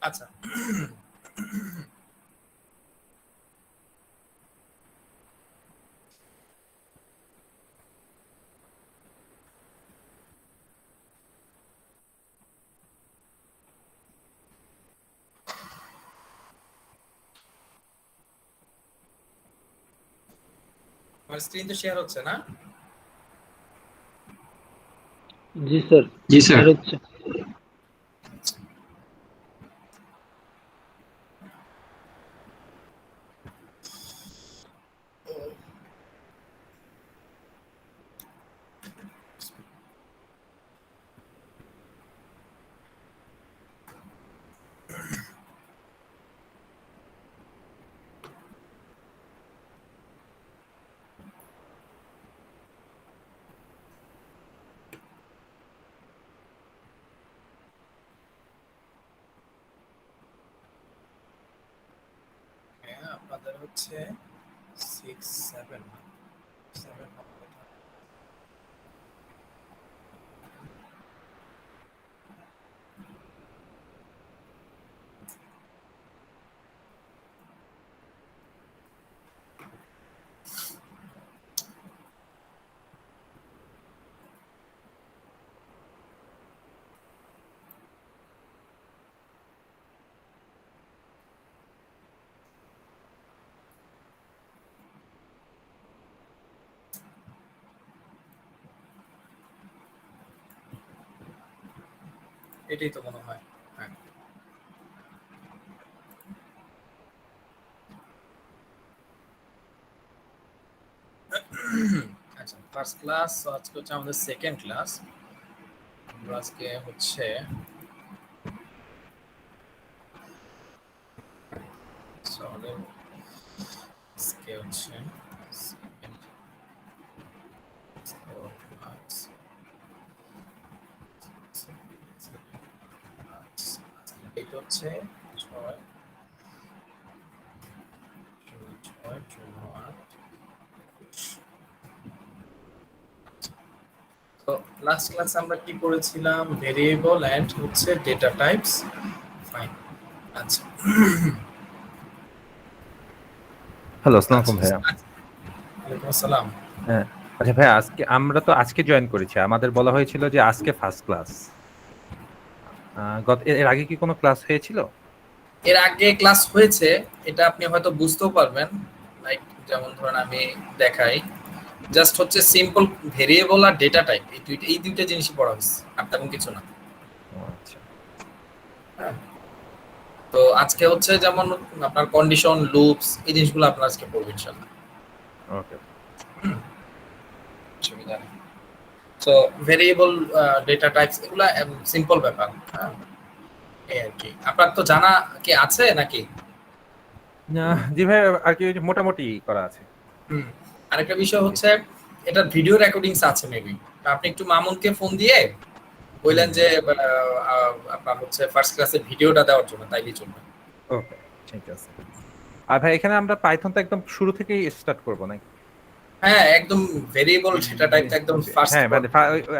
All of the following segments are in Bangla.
আচ্ছা, আমার স্ক্রিন তো শেয়ার হচ্ছে না? জি স্যার, জি স্যার। বের হচ্ছে। হ্যাঁ, আপনাদের হচ্ছে 6 7 7 এটাই তো মনে হয়। হ্যাঁ, আচ্ছা, ফার্স্ট ক্লাস আজকে হচ্ছে আমাদের সেকেন্ড ক্লাস। আমরা আজকে হচ্ছে সরি আজকে হচ্ছে second class। এটা হচ্ছে 6 6 8। তো লাস্ট ক্লাস আমরা কি পড়েছিলাম? ভেরিয়েবল এন্ড হচ্ছে ডেটা টাইপস। ফাইন। আচ্ছা, হ্যালো, আসসালামু আলাইকুম ভাইয়া। ওয়ালাইকুম আসসালাম। হ্যাঁ, আচ্ছা ভাইয়া, আমরা তো আজকে জয়েন করেছি। আমাদের বলা হয়েছিল যে আজকে ফার্স্ট ক্লাস। এর আগে কি কোনো ক্লাস হয়েছিল? এর আগে ক্লাস হয়েছে, এটা আপনি হয়তো বুঝতেও পারবেন। লাইক যেমন ধরেন আমি দেখাই, জাস্ট হচ্ছে সিম্পল ভেরিয়েবল আর ডেটা টাইপ, এই দুইটা জিনিসই পড়া হয়েছে, আর তেমন কিছু না। আচ্ছা, হ্যাঁ, তো আজকে হচ্ছে যেমন আপনার কন্ডিশন, লুপস, এই জিনিসগুলো আপনার আজকে পড়বেন ইনশাআল্লাহ। ওকে। সুবিধা নেই। তো ভেরিয়েবল, ডেটা টাইপস এগুলা সিম্পল ব্যাপার। হ্যাঁ, এই আর কি। আপনার তো জানা কি আছে নাকি? জি ভাই, আর কি মোটামুটি করা আছে। আরেকটা বিষয় হচ্ছে এটা ভিডিও রেকর্ডিংস আছে মেবি। আপনি একটু মামুনকে ফোন দিয়ে বললেন যে আপনার হচ্ছে ফার্স্ট ক্লাসের ভিডিওটা দেওয়ার জন্য, তাইলেই চলবে। ওকে, ঠিক আছে। আর ভাই, এখানে আমরা পাইথন তো একদম শুরু থেকেই স্টার্ট করব নাকি? হ্যাঁ, একদম ভেরিয়েবল ডেটা টাইপ একদম ফার্স্ট। হ্যাঁ, মানে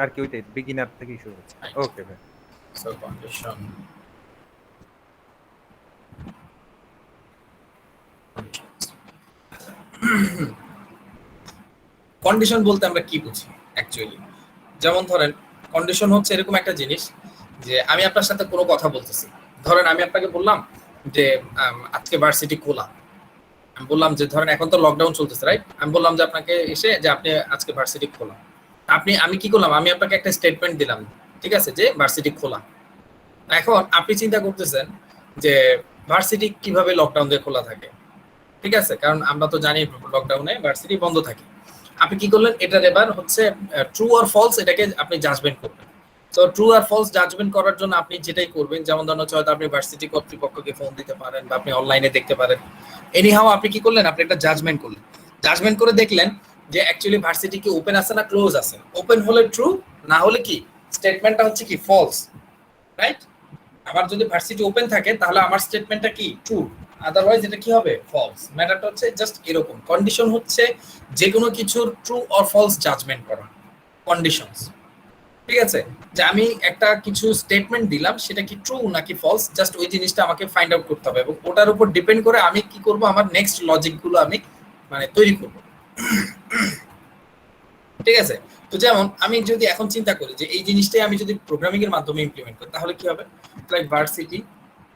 আর কি ওইটাই বিগিনার থেকেই শুরু হচ্ছে। ওকে ভাই। সো কন্ডিশন, কন্ডিশন বলতে আমরা কি বুঝি অ্যাকচুয়ালি? যেমন ধরেন কন্ডিশন হচ্ছে এরকম একটা জিনিস যে আমি আপনার সাথে কোনো কথা বলতেছি। ধরেন আমি আপনাকে বললাম যে আজকে ভার্সিটি খোলা। আমি বললাম যে ধরেন এখন তো লকডাউন চলতেছে, রাইট? আমি বললাম যে আপনাকে এসে যে আপনি আজকে ভার্সিটি খোলা। আমি কি করলাম? আমি আপনাকে একটা স্টেটমেন্ট দিলাম, ঠিক আছে, যে ভার্সিটি খোলা। এখন আপনি চিন্তা করতেছেন যে ভার্সিটি কিভাবে লকডাউন দিয়ে খোলা থাকে, ঠিক আছে? কারণ আমরা তো জানি লকডাউনে ভার্সিটি বন্ধ থাকে। আপনি কি করলেন? এটার এবার হচ্ছে ট্রু আর ফলস, এটাকে আপনি জাজমেন্ট করবেন। তো ট্রু আর ফলস জাজমেন্ট করার জন্য আপনি যেটাই করবেন, যেমন ধরুন হচ্ছে হয়তো আপনি ভার্সিটি কর্তৃপক্ষকে ফোন দিতে পারেন বা আপনি অনলাইনে দেখতে পারেন। এনিহাও আপনি কি করলেন? আপনি একটা জাজমেন্ট করলেন। জাজমেন্ট করে দেখলেন যে অ্যাকচুয়ালি ভার্সিটি কি ওপেন আছে না ক্লোজ আছে। ওপেন হলে ট্রু, না হলে কি স্টেটমেন্টটা হচ্ছে কি ফলস, রাইট? আমার যদি ভার্সিটি ওপেন থাকে তাহলে আমার স্টেটমেন্টটা কি ট্রু, আদারওয়াইজ এটা কি হবে? ফলস। ম্যাটারটা হচ্ছে জাস্ট এরকম। কন্ডিশন হচ্ছে যে কোনো কিছুর ট্রু অর ফলস জাজমেন্ট করা, কন্ডিশনস। ঠিক আছে, যে আমি একটা কিছু স্টেটমেন্ট দিলাম সেটা কি ট্রু নাকি ফলস, জাস্ট ওই জিনিসটা আমাকে ফাইন্ড আউট করতে হবে এবং ওটার উপর ডিপেন্ড করে আমি কি করব, আমার নেক্সট লজিক গুলো আমি মানে তৈরি করব। ঠিক আছে, তো যেমন আমি যদি এখন চিন্তা করি যে এই জিনিসটাই আমি যদি প্রোগ্রামিং এর মাধ্যমে ইমপ্লিমেন্ট করি তাহলে কি হবে, লাইক ভার্সিটি,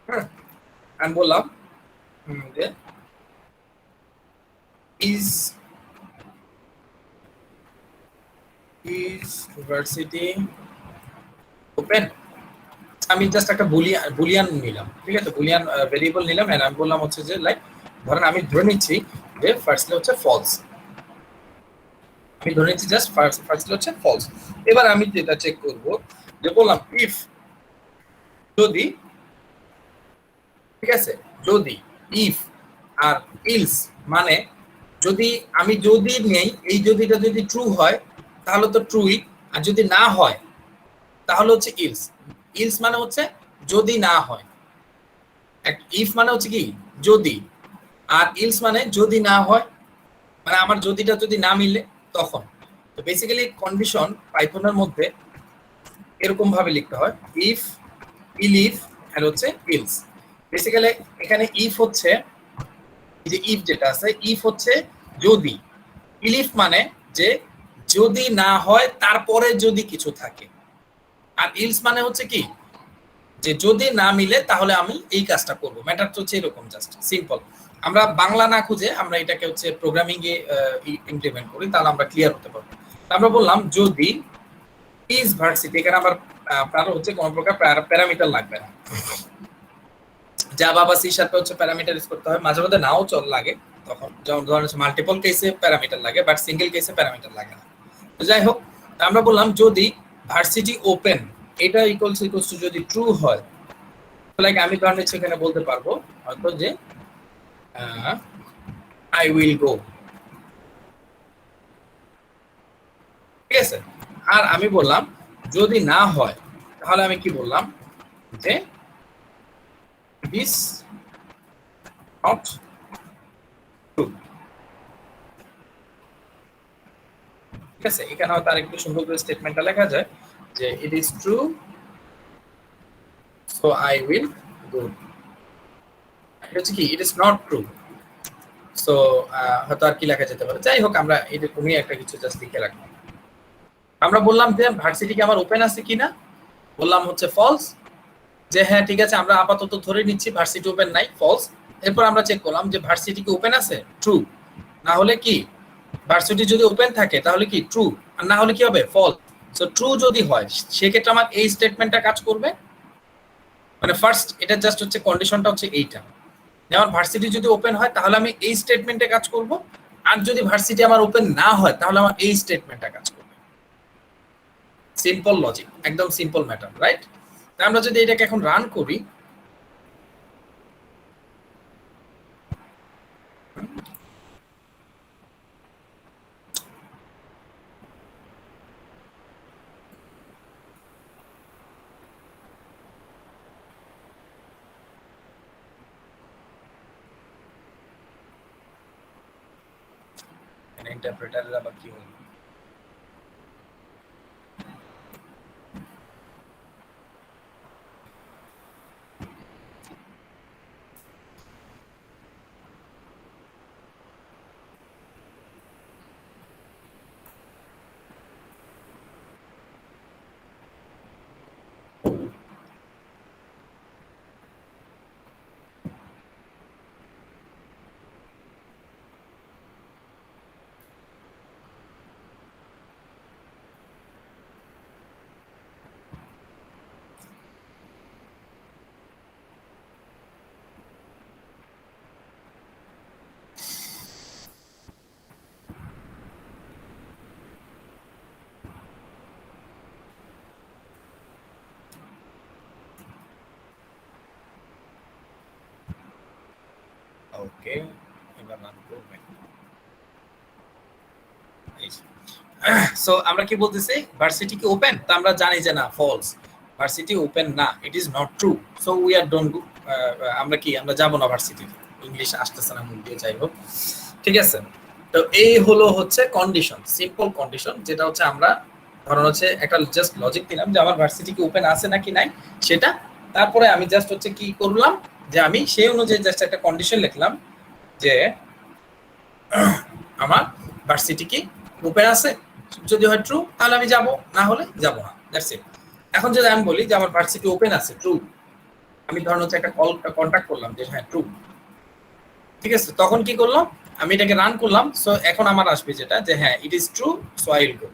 হ্যাঁ আমি বললাম যে ইজ ভার্সিটি ওপেন, আমি জাস্ট একটা বুলিয়ান নিলাম, ঠিক আছে, বুলিয়ান ভেরিয়েবল নিলাম এন্ড আমি বললাম হচ্ছে যে লাইক ধরেন আমি ধরে নিচ্ছি যে ফার্স্টলি হচ্ছে ফলস, আমি ধরে নিচ্ছি জাস্ট ফার্স্টলি হচ্ছে ফলস। এবার আমি যেটা চেক করব যে বললাম ইফ, যদি, ঠিক আছে, যদি, ইফ আর ইলস, মানে যদি আমি যদি নেই, এই যদিটা যদি ট্রু হয় তাহলে তো ট্রুই, আর যদি না হয় তাহলে হচ্ছে ইলস। ইলস মানে হচ্ছে যদি না হয়, ইফ মানে হচ্ছে কি যদি, আর ইলস মানে যদি না হয়, মানে আমার যদিটা যদি না মিলে তখন। তো বেসিক্যালি কন্ডিশন পাইথনের মধ্যে এরকম ভাবে লিখতে হয়, ইফ, ইলিফ আর হচ্ছে ইলস। বেসিক্যালি এখানে ইফ হচ্ছে, এই যে ইফ যেটা আছে, ইফ হচ্ছে যদি, ইলিফ মানে যে যদি না হয় তারপরে যদি কিছু থাকে, আর ইলস মানে হচ্ছে কি যে যদি না মিলে তাহলে আমি এই কাজটা করব। ম্যাটারটা হচ্ছে এরকম, জাস্ট সিম্পল। আমরা বাংলা না খুঁজে আমরা এটাকে হচ্ছে প্রোগ্রামিং এ ইমপ্লিমেন্ট করি, তাহলে আমরা ক্লিয়ার হতে পারবো। আমরা বললাম যদি ইজ ভার্সিটি, এখানে আবার আপনার হচ্ছে কোনো প্রকার প্যারামিটার লাগবে না, জাভা বা সি শার্পে হচ্ছে প্যারামিটার ইউজ করতে হয়, মাঝে মধ্যে নাও চল লাগে তখন, যেমন ধরেন মাল্টিপল কেসে প্যারামিটার লাগে বাট সিঙ্গেল কেসে প্যারামিটার লাগে না। তো যাই হোক, আমরা বললাম যদি ভার্সিটি ওপেন এটা ইকুয়ালস টু যদি ট্রু হয়, লাইক আমি ধরেন হচ্ছে এখানে বলতে পারবো হয়তো যে আই উইল গো, ঠিক আছে। আর আমি বললাম যদি না হয় তাহলে আমি কি বললাম যে দিস নট ট্রু, ঠিক আছে। এখানে হয়তো আরেকটু সুন্দর করে স্টেটমেন্টটা লেখা যায় যে it is true so I will go, এটা হচ্ছে কি it is not true, so হয়তো আর কি লেখা যেতে পারে। যাই হোক, আমরা এরকমই একটা কিছু জাস্ট লিখে রাখলাম। আমরা বললাম যে ভার্সিটি কি আমার ওপেন আছে কিনা, বললাম হচ্ছে ফলস, যে হ্যাঁ ঠিক আছে আমরা আপাতত ধরে নিচ্ছি ভার্সিটি ওপেন নাই, ফলস। এরপর আমরা চেক করলাম যে ভার্সিটি কি ওপেন আছে, ট্রু, না হলে কি ভার্সিটি যদি ওপেন থাকে তাহলে কি ট্রু, আর না হলে কি হবে ফলস। সো ট্রু যদি হয় সেক্ষেত্রে আমার এই স্টেটমেন্টটা কাজ করবে, মানে ফার্স্ট এটা জাস্ট হচ্ছে কন্ডিশনটা হচ্ছে এইটা, যেমন ভার্সিটি যদি ওপেন হয় তাহলে আমি এই স্টেটমেন্টে কাজ করব, আর যদি ভার্সিটি আমার ওপেন না হয় তাহলে আমার এই স্টেটমেন্টটা কাজ করবে। সিম্পল লজিক, একদম সিম্পল ম্যাটার, রাইট? আমরা যদি এটাকে এখন রান করি, ইন্টারপ্রেটারের আবার কি হলো, ওকে এবার রান করবে। সো আমরা কি বলতেছি, ভার্সিটি কি ওপেন, তা আমরা জানি যে না ফলস, ভার্সিটি ওপেন না, it is not true, so we are don't go, আমরা কি আমরা যাব না ভার্সিটি, ইংলিশ আসতেছে না মুখ দিয়ে, যাই হোক, ঠিক আছে। তো এই হলো হচ্ছে কন্ডিশন, সিম্পল কন্ডিশন, যেটা হচ্ছে আমরা ধরুন হচ্ছে একটা জাস্ট লজিক দিলাম যে আমার ভার্সিটি কি ওপেন আছে নাকি নাই সেটা, তারপরে আমি জাস্ট হচ্ছে কি করলাম যে আমি সেই অনুযায়ী জাস্ট একটা কন্ডিশন লিখলাম যে আমার ভার্সিটি কি ওপেন আছে, যদি হয় ট্রু তাহলে আমি যাব, না হলে যাব না, দ্যাটস ইট। এখন যদি আমি বলি যে আমার ভার্সিটি ওপেন আছে ট্রু, আমি ধরুন হচ্ছে একটা কন্টাক্ট করলাম যে হ্যাঁ ট্রু, ঠিক আছে, তখন কি করলাম আমি এটাকে রান করলাম, সো এখন আমার আসবে যেটা যে হ্যাঁ it is true, so I will go.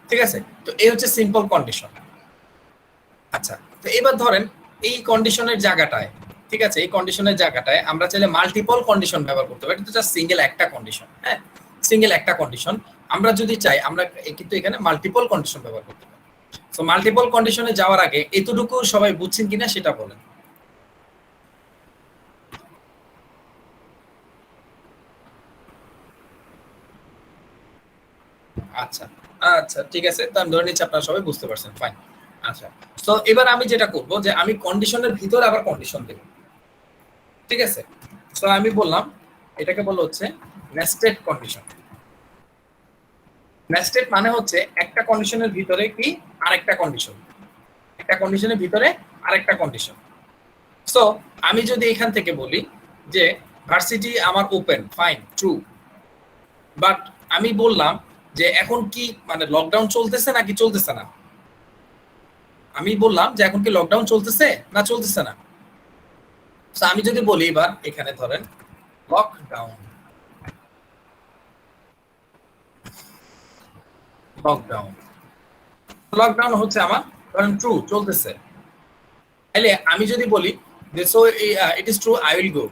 ঠিক আছে, তো এই হচ্ছে সিম্পল কন্ডিশন। আচ্ছা, তো এবার ধরেন এই কন্ডিশনের জায়গাটায়, ঠিক আছে, এই কন্ডিশনের জায়গাটায় আমরা চাইলে মাল্টিপল কন্ডিশন ব্যবহার করতে পারি, এটা জাস্ট সিঙ্গেল একটা কন্ডিশন, হ্যাঁ সিঙ্গেল একটা কন্ডিশন। আমরা যদি চাই আমরা কিন্তু এখানে মাল্টিপল কন্ডিশন ব্যবহার করতে পারি। সো মাল্টিপল কন্ডিশনে যাওয়ার আগে এতটুকু সবাই বুঝছেন কিনা সেটা বলেন। আচ্ছা আচ্ছা ঠিক আছে, তো আমি ধরে নিচ্ছি আপনারা সবাই বুঝতে পারছেন, ফাইন। আচ্ছা, তো এবার আমি যেটা করব যে আমি কন্ডিশনের ভিতরে আবার কন্ডিশন দেব, ঠিক আছে। সো আমি বললাম এটাকে বলা হচ্ছে নেস্টেড কন্ডিশন। নেস্টেড মানে হচ্ছে একটা কন্ডিশনের ভিতরে কি আরেকটা কন্ডিশন, একটা কন্ডিশনের ভিতরে আরেকটা কন্ডিশন। সো আমি যদি এখান থেকে বলি যে ভার্সিটি আমার ওপেন, ফাইন ট্রু, বাট আমি বললাম যে এখন কি মানে লকডাউন চলতেছে নাকি চলতেছে না, আমি বললাম যে এখন কি লকডাউন চলতেছে না চলতেছে না। তো আমি যদি বলি এবার এখানে ধরেন লকডাউন, লকডাউন লকডাউন হচ্ছে আমার ধরেন ট্রু চলতেছে, তাহলে আমি যদি বলি যে so it is true I will go,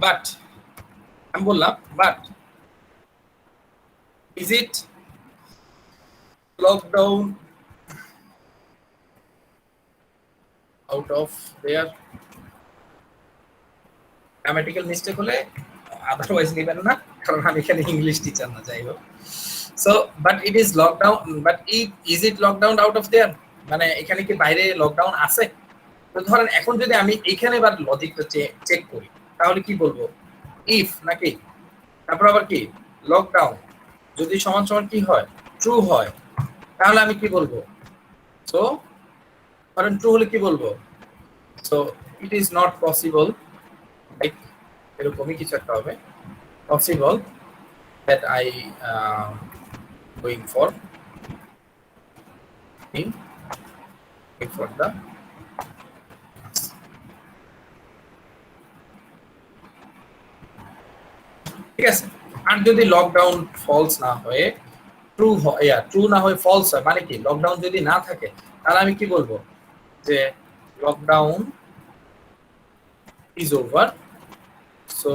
but আমি বললাম but is it lockdown out of their, grammatical mistake হলে আদারওয়াইজ নেবেন না, কারণ আমি এখানে ইংলিশ টিচার না, যাই হোক। So but it is lockdown, but is it lockdown out of their, মানে এখানে কি বাইরে লকডাউন আছে। তো ধরেন এখন যদি আমি এইখানে এবার লজিকটা চেক করি তাহলে কি বলবো, ইফ নাকি, তারপর আবার কি লকডাউন যদি সমান সমান কি হয় ট্রু হয়, তাহলে আমি কি বলবো, সো ধরেন ট্রু হলে কি বলবো, so it is not possible, like এরকমই কিছু একটা হবে, possible that I going for the ঠিক আছে। আর যদি লকডাউন ফলস না হয়ে ট্রু হয়, ট্রু না হয়ে ফলস হয়, মানে কি লকডাউন যদি না থাকে তাহলে আমি কি বলবো যে lockdown is over, so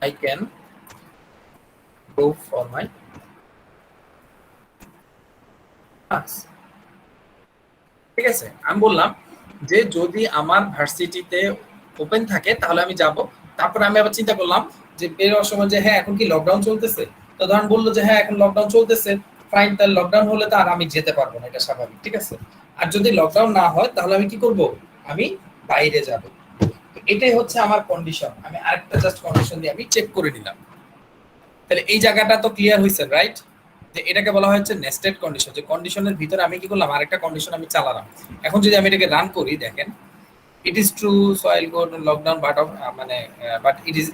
I can go for my class. ঠিক আছে, আমি বললাম যে যদি আমার ভার্সিটিতে ওপেন থাকে তাহলে আমি যাব, তারপর আমি আবার চিন্তা করলাম যে বের হওয়ার সময় যে হ্যাঁ এখন কি লকডাউন চলতেছে, তো ধরেন বললো যে হ্যাঁ এখন লকডাউন চলতেছে, ফাইন, তাহলে লকডাউন হলে তো আর আমি যেতে পারবো না, এটা স্বাভাবিক, ঠিক আছে। আর যদি লকডাউন না হয় তাহলে আমি কি করব, আমি বাইরে যাব। এটাই হচ্ছে আমার কন্ডিশন, আমি আরেকটা জাস্ট কন্ডিশন দিয়ে আমি চেক করে নিলাম। তাহলে এই জায়গাটা তো ক্লিয়ার হয়েছে, রাইট, যে এটাকে বলা হচ্ছে নেস্টেড কন্ডিশন, যে কন্ডিশনের ভিতরে আমি কি করলাম আরেকটা কন্ডিশন আমি চালালাম। এখন যদি আমি এটাকে রান করি, দেখেন it is true so I'll go to lockdown but of মানে but it is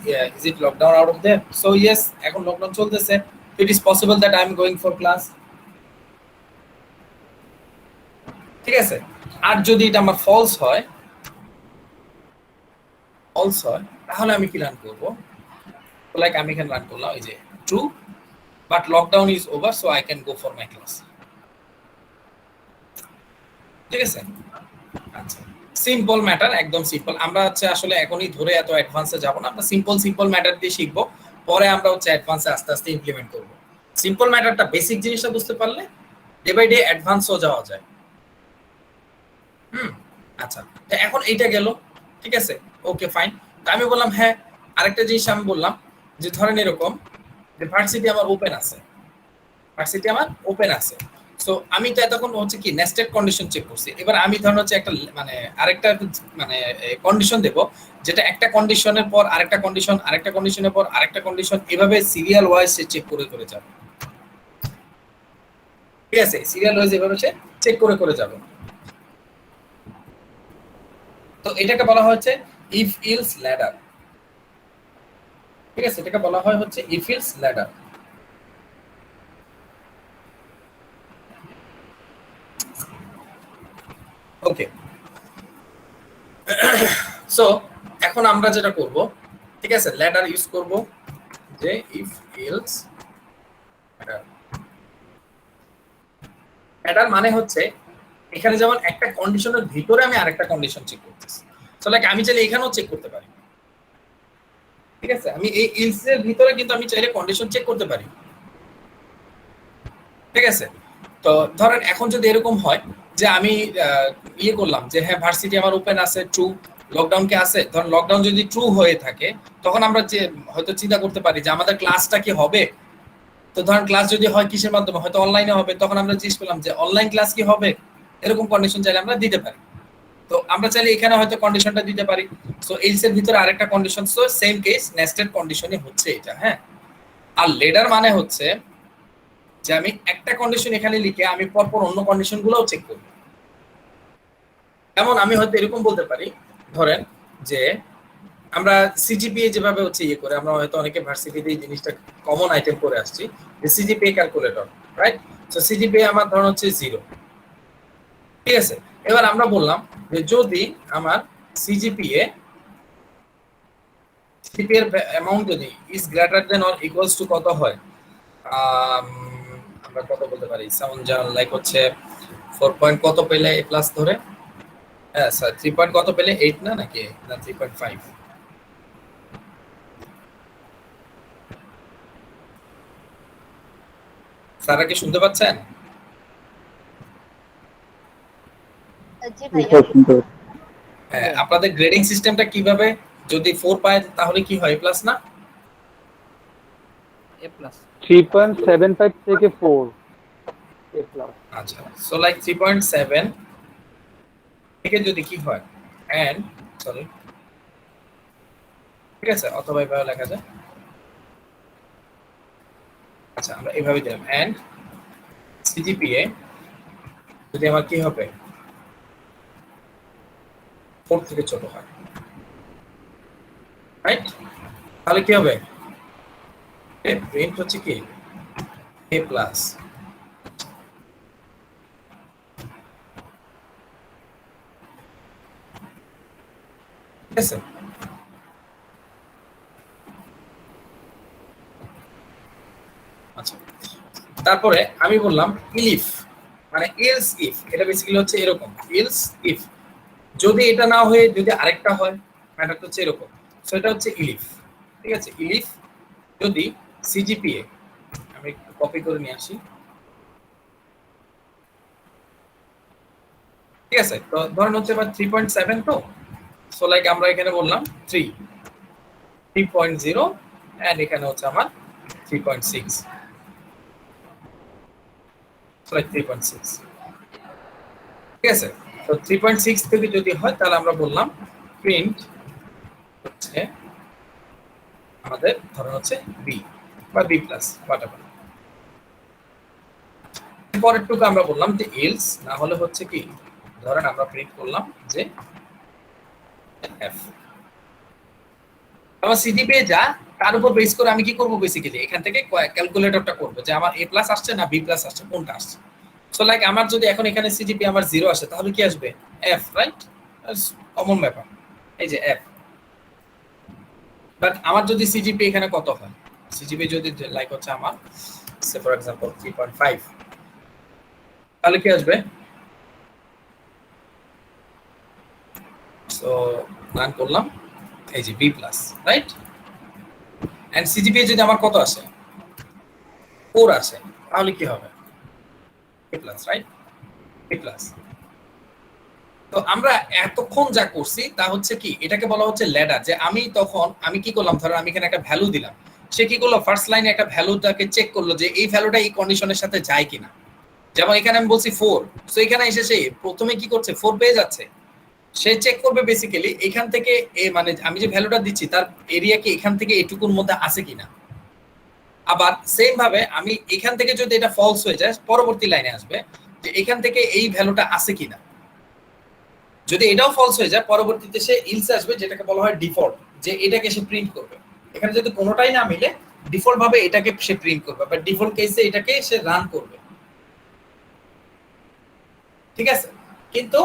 it lockdown out of there, so yes এখন লকডাউন চলতেছে, it is possible that I am going for class, ঠিক আছে। আর যদি এটা আমার ফলস হয় তাহলে আমি কি রান করব, লাইক আমি এখানে রান করলাম এই যে true but lockdown is over so I can go for my class, ঠিক আছে। আচ্ছা, সিম্পল ম্যাটার, একদম সিম্পল। আমরা হচ্ছে আসলে এখনই ধরে এত অ্যাডভান্সে যাব না, আমরা সিম্পল ম্যাটার দিয়ে শিখবো, পরে আমরা হচ্ছে অ্যাডভান্সে আস্তে আস্তে ইমপ্লিমেন্ট করব। সিম্পল ম্যাটারটা বেসিক জিনিসটা বুঝতে পারলে ডে বাই ডে অ্যাডভান্সও যাওয়া যায়। আচ্ছা, তো এখন এইটা গেল, ঠিক আছে, ওকে ফাইন। তো আমি বললাম হ্যাঁ আরেকটা জিনিস আমি বললাম যে ধরেন এরকম যে ভার্সিটি আমার ওপেন আছে, সো আমি তো এতক্ষণ হচ্ছে কি নেস্টেড কন্ডিশন চেক করছি, এবার আমি ধরুন হচ্ছে একটা মানে আরেকটা মানে কন্ডিশন দেব, যেটা একটা কন্ডিশনের পর আরেকটা কন্ডিশন, আরেকটা কন্ডিশনের পর আরেকটা কন্ডিশন, এভাবে সিরিয়াল ওয়াইজ সে চেক করে করে যাবে। ঠিক আছে, সিরিয়াল ওয়াইজ এভাবে সে চেক করে করে যাবে। তো এটাকে বলা হচ্ছে ইফ ইলস ল্যাডার। ঠিক আছে, এটাকে বলা হয় হচ্ছে if else ladder. Okay, so এখন আমরা যেটা করব, ঠিক আছে, ল্যাডার ইউজ করব, যে ইফ ইলস ল্যাডার। ল্যাডার মানে হচ্ছে এখানে যেমন একটা কন্ডিশনের ভিতরে আমি আরেকটা কন্ডিশন চেক করতেছি, সো লাইক আমি চাইলে এখানেও চেক করতে পারি। ঠিক আছে, আমি এই ইলস এর ভিতরে কিন্তু আমি চাইলে কন্ডিশন চেক করতে পারি। ঠিক আছে, তো ধরেন এখন যদি এরকম হয় যে আমি ইয়ে করলাম যে হ্যাঁ ভার্সিটি আমার ওপেন আছে, ট্রু, লকডাউন কে আছে, ধরেন লকডাউন যদি ট্রু হয়ে থাকে তখন আমরা যে হয়তো চিন্তা করতে পারি যে আমাদের ক্লাসটা কি হবে। তো ধরেন ক্লাস যদি হয় কিসের মাধ্যমে, হয়তো অনলাইনে হবে, তখন আমরা জিজ্ঞেস করলাম যে অনলাইন ক্লাস কি হবে, এরকম কন্ডিশন চাইলে আমরা দিতে পারি। তো আমরা চাইলে এখানে হয়তো কন্ডিশনটা দিতে পারি। সো এলস এর ভিতরে আরেকটা condition, so same case nested কন্ডিশনই হচ্ছে এটা। হ্যাঁ, আর লেডার মানে হচ্ছে যে আমি একটা কন্ডিশন এখানে লিখে আমি পরপর অন্য কন্ডিশন গুলোও চেক করব। যেমন আমি হয়তো এরকম বলতে পারি, ধরেন যে আমরা সিজিপিএ যেভাবে হচ্ছে ইয়ে করে, আমরা হয়তো অনেকে ভার্সিটিতে এই জিনিসটা কমন আইটেম করে আসছি, যে CGPA calculator, right? So CGPA আমার ধরুন হচ্ছে 0। ঠিক আছে, এবার আমরা বললাম যে যদি আমার সিজিপিএ এর অ্যামাউন্ট যদি is greater than or equals to কত হয়, আমরা কত বলতে পারি, সাউন্ড জার্নাল লাইক হচ্ছে 4 পয়েন্ট কত পেলে এ প্লাস ধরে, হ্যাঁ স্যার 3 পয়েন্ট কত পেলে 8 না নাকি, না 3.5। স্যার কি শুনতে পাচ্ছেন? জি জি ভাইয়া। স্যার শুনতে পাচ্ছি। হ্যাঁ, আপনাদের গ্রেডিং সিস্টেমটা কিভাবে, যদি 4 পায় তাহলে কি হয়, প্লাস না? A plus 3.75 থেকে 4 এ প্লাস। আচ্ছা, সো লাইক 3.7 থেকে যদি কি হয় এন্ড, সরি, ঠিক আছে, অথবা এভাবে লেখা যায়। আচ্ছা, আমরা এভাবে দিলাম এন্ড সিজিপিএ যদি আমার কি হবে 4 থেকে ছোট হয়, রাইট? তাহলে কি হবে, প্রিন্ট হচ্ছে কি এ প্লাস। ঠিক আছে, আচ্ছা, তারপরে আমি বললাম ইলিফ মানে এলস ইফ, এটা বেসিক্যালি হচ্ছে এরকম, এলস ইফ যদি এটা না হয়ে যদি আরেকটা হয়, ম্যাটারটা হচ্ছে এরকম। সো এটা হচ্ছে ইলিফ। ঠিক আছে, ইলিফ যদি সিজিপিএ, আমি একটু কপি করে নিয়ে আসি। ঠিক আছে, তো ধরেন হচ্ছে এবার 3.7, তো সো লাইক আমরা এখানে বললাম 3.0 এন্ড এখানে হচ্ছে আমার 3.6, সো লাইক 3.6। ঠিক আছে, তো 3.6 থেকে যদি হয় তাহলে আমরা বললাম প্রিন্ট হচ্ছে আমাদের ধরুন হচ্ছে বি বা বি প্লাস হোয়াটএভার। পরেরটুকু আমরা বললাম যে এলস না হলে হচ্ছে কি, ধরেন আমরা প্রিন্ট করলাম যে এফ। আমার সিজিপিএ যা তার উপর বেস করে আমি কি করব, বেসিক্যালি এখান থেকে ক্যালকুলেটরটা করব যে আমার এ প্লাস আসছে না বি প্লাস আসছে, কোনটা আসছে। সো লাইক আমার যদি এখন এখানে সিজিপিএ আমার 0 আসে তাহলে কি আসবে, এফ, রাইট? কমন ব্যাপার, এই যে এফ। বাট আমার যদি সিজিপিএ এখানে কত হয়, সিজিপিএ যদি লাইক হচ্ছে আমার সে ফর এক্সাম্পল 3.5, তাহলে কি আসবে, সো রান করলাম, এই যে B plus, right? And CGPA যদি আমার কত আসে 4 আসে তাহলে কি হবে, A plus, right? A plus. তো আমরা এতক্ষণ যা করছি তা হচ্ছে কি, এটাকে বলা হচ্ছে ল্যাডার, যে আমি তখন আমি কি করলাম, ধরো আমি এখানে একটা ভ্যালু দিলাম, সে কি করলো ফার্স্ট লাইনে একটা ভ্যালুটাকে চেক করলো যে এই ভ্যালুটা এই কন্ডিশনের সাথে যায় কিনা। যেমন এখানে আমি বলছি 4, সো এখানে এসে সে প্রথমে কি করছে 4 পেয়ে যাচ্ছে, সে চেক করবে বেসিক্যালি এখান থেকে মানে আমি যে ভ্যালুটা দিচ্ছি তার এরিয়া কি এখান থেকে এটুকুর মধ্যে আছে কিনা। আবার সেম ভাবে আমি এখান থেকে যদি এটা ফলস হয়ে যায় পরবর্তী লাইনে আসবে যে এখান থেকে এই ভ্যালুটা আছে কিনা। যদি এটাও ফলস হয়ে যায় পরবর্তীতে সে ইলস আসবে যেটাকে বলা হয় ডিফল্ট, যে এটাকে সে প্রিন্ট করবে। এখানে যদি কোনোটাই না মিলে ডিফল্ট ভাবে এটাকে সে প্রিন্ট করবে, বা ডিফল্ট কেসে এটাকে সে রান করবে। ঠিক আছে, কিন্তু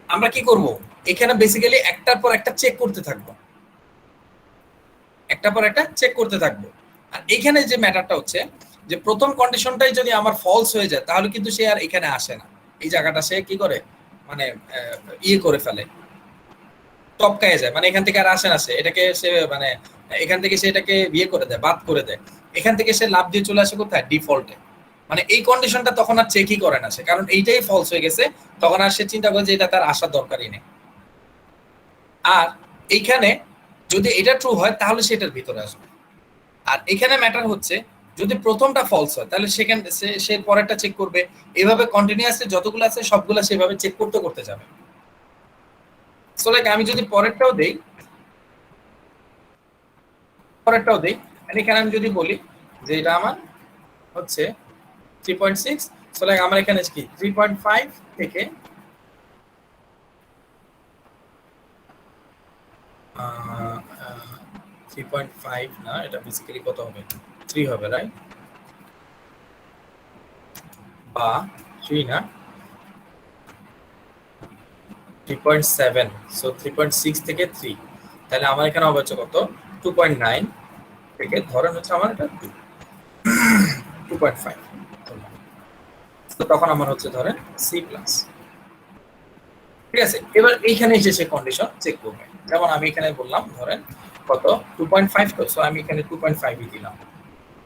আমরা কি করব এখানে বেসিক্যালি একটার পর একটা চেক করতে থাকবো, একটা পর একটা চেক করতে থাকবো। আর এখানে যে ম্যাটারটা হচ্ছে যে প্রথম কন্ডিশনটাই যদি আমার ফলস হয়ে যায় তাহলে কিন্তু সে আর এখানে আসে না, এই জায়গাটা সে কি করে মানে ইয়ে করে ফেলে, টপকায় যায়, মানে এখান থেকে আর আসে না সে, এটাকে সে মানে এখান থেকে সে এটাকে বিয়ে করে দেয়, বাদ করে দেয়। এখান থেকে সে লাভ দিয়ে চলে আসে কোথায় ডিফল্টে, মানে এই কন্ডিশনটা তখন আর চেকই করে না সে, কারণ এইটাই ফলস হয়ে গেছে, তখন আর সে চিন্তা করে যে এটা তার আসার দরকারই নেই। আর এইখানে যদি এটা ট্রু হয় তাহলে সেটার ভিতরে আসবে। আর এখানে ম্যাটার হচ্ছে যদি প্রথমটা ফলস হয় তাহলে সেখানে সে পরেরটা চেক করবে, এভাবে কন্টিনিউয়াসলি যতগুলো আছে সবগুলো সেভাবে চেক করতে করতে যাবে। সো লাইক আমি যদি পরেরটাও দেই, এখানে আমি যদি বলি যে এটা আমার হচ্ছে 3.6, সো লাইক আমার এখানে কি 3.5 থেকে 3.5 না, এটা বেসিক্যালি কত হবে 3 হবে রাইট, বা 3 না 3.7, সো 3.6 থেকে 3, তাহলে আমার এখানে হবে হচ্ছে কত 2.9 থেকে ধরেন হচ্ছে আমার এটা 2.5, তো তখন আমার হচ্ছে ধরেন C+। ঠিক আছে, এবার এইখানে এসে সে কন্ডিশন চেক করবে, যেমন আমি এখানে বললাম ধরেন কত 2.5, তো সো আমি এখানে 2.5 দিলাম।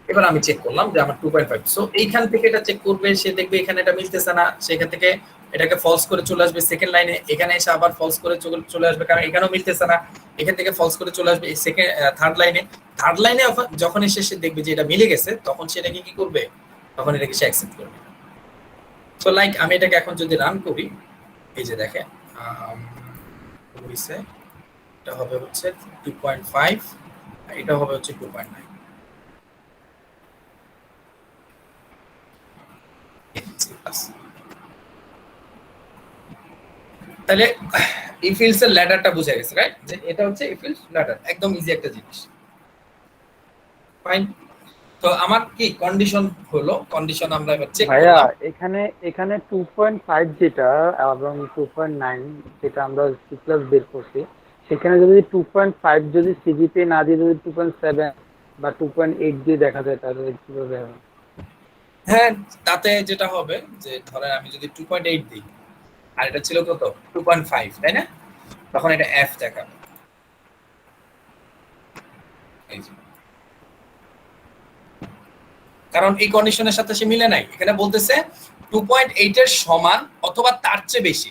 এবার আমি চেক করলাম যে আমার 2.5, সো এইখান থেকে এটা চেক করবে, সে দেখবে এখানে এটা মিলতেছে না, সেখান থেকে এটাকে ফলস করে চলে আসবে সেকেন্ড লাইনে, এখানে এসে আবার ফলস করে চলে আসবে কারণ এখানেও মিলতেছে না, এখান থেকে ফলস করে চলে আসবে সেকেন্ড থার্ড লাইনে যখন এসে সে দেখবে যে এটা মিলে গেছে তখন সেটাকে কি করবে, তখন এটাকে সে অ্যাকসেপ্ট করবে। সো লাইক আমি এটাকে এখন যদি রান করি, এই যে দেখেন এটা হবে হচ্ছে 2.5, এটা হবে হচ্ছে 2.9। তাহলে ইফিলস এর ল্যাডারটা বুঝে গেছে রাইট, যে এটা হচ্ছে ইফিলস ল্যাডার, একদম ইজি একটা জিনিস। ফাইন, তো আমার কি কন্ডিশন হলো, কন্ডিশন আমরা এবার চেক ভাইয়া করলাম। এখানে 2.5 যেটা এবং 2.9 যেটা আমরা সি প্লাস বের করছি, সেখানে যদি 2.5 যদি সিজিপি না দিয়ে যদি 2.7 বা 2.8 দিয়ে দেখা যায় তাহলে কিভাবে হবে? হ্যাঁ, তাতে যেটা হবে যে ধরেন আমি যদি 2.8 দিই আর এটা ছিল কত 2.5, তাই না, তখন এটা এফ দেখাবে। এই যে। কারণ এই কন্ডিশনের সাথে সে মিলে নাই, এখানে বলতেছে 2.8 এর সমান অথবা তার চেয়ে বেশি,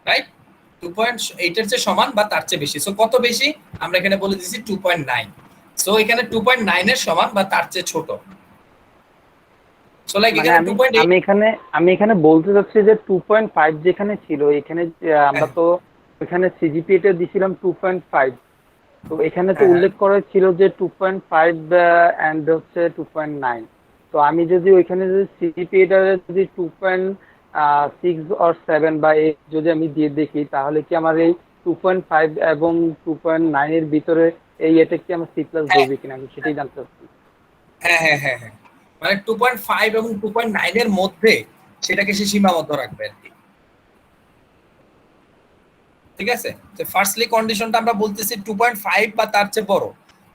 রাইট, 2.8 এর চেয়ে সমান বা তার চেয়ে বেশি। সো কত বেশি, আমরা এখানে বলে দিয়েছি 2.9, সো এখানে 2.9 এর সমান বা তার চেয়ে ছোট। সো লাইক মানে এখানে আমি 2.8, আমি এখানে বলতে চাচ্ছি যে 2.5 যেখানে ছিল এখানে আমরা তো এখানে সিজিপি টা দিছিলাম 2.5, তো এখানে তো হ্যাঁ, উল্লেখ করা ছিল যে 2.5 এন্ড হচ্ছে 2.9। তো আমি যদি ওইখানে যদি সিজিপি টা যদি 2.6 অর 7 বা 8 যদি আমি দিয়ে দেখি তাহলে কি আমার এই 2.5 এবং 2.9 এর ভিতরে এই এটা কি আমার সি প্লাস হ্যাঁ, ধরবে কিনা আমি সেটাই জানতে চাচ্ছি। হ্যাঁ, হ্যাঁ, হ্যাঁ, হ্যাঁ, মানে 2.5 এবং 2.9 এর মধ্যে সেটাকে সে সীমাবদ্ধ রাখবে আর কি। ঠিক আছে, তো ফার্স্টলি কন্ডিশনটা আমরা বলতেছি 2.5 বা তার চেয়ে বড়,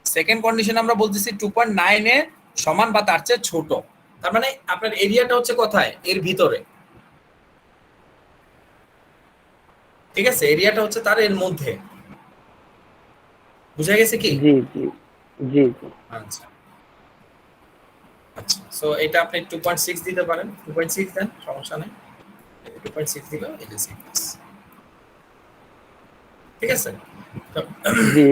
সেকেন্ড কন্ডিশন আমরা বলতেছি 2.9 এর সমান বা তার চেয়ে ছোট। তার মানে আপনার এরিয়াটা হচ্ছে কোথায়, এর ভিতরে। ঠিক আছে, এরিয়াটা হচ্ছে তার এর মধ্যে, বুঝা গেছে কি? জি জি জি জি। আচ্ছা, আচ্ছা, সো এটা আপনি 2.6 দিতে পারেন, 2.6 দেন, সমস্যা নেই, 2.6 দিলে এটা সিক্স। ঠিক আছে, তো জি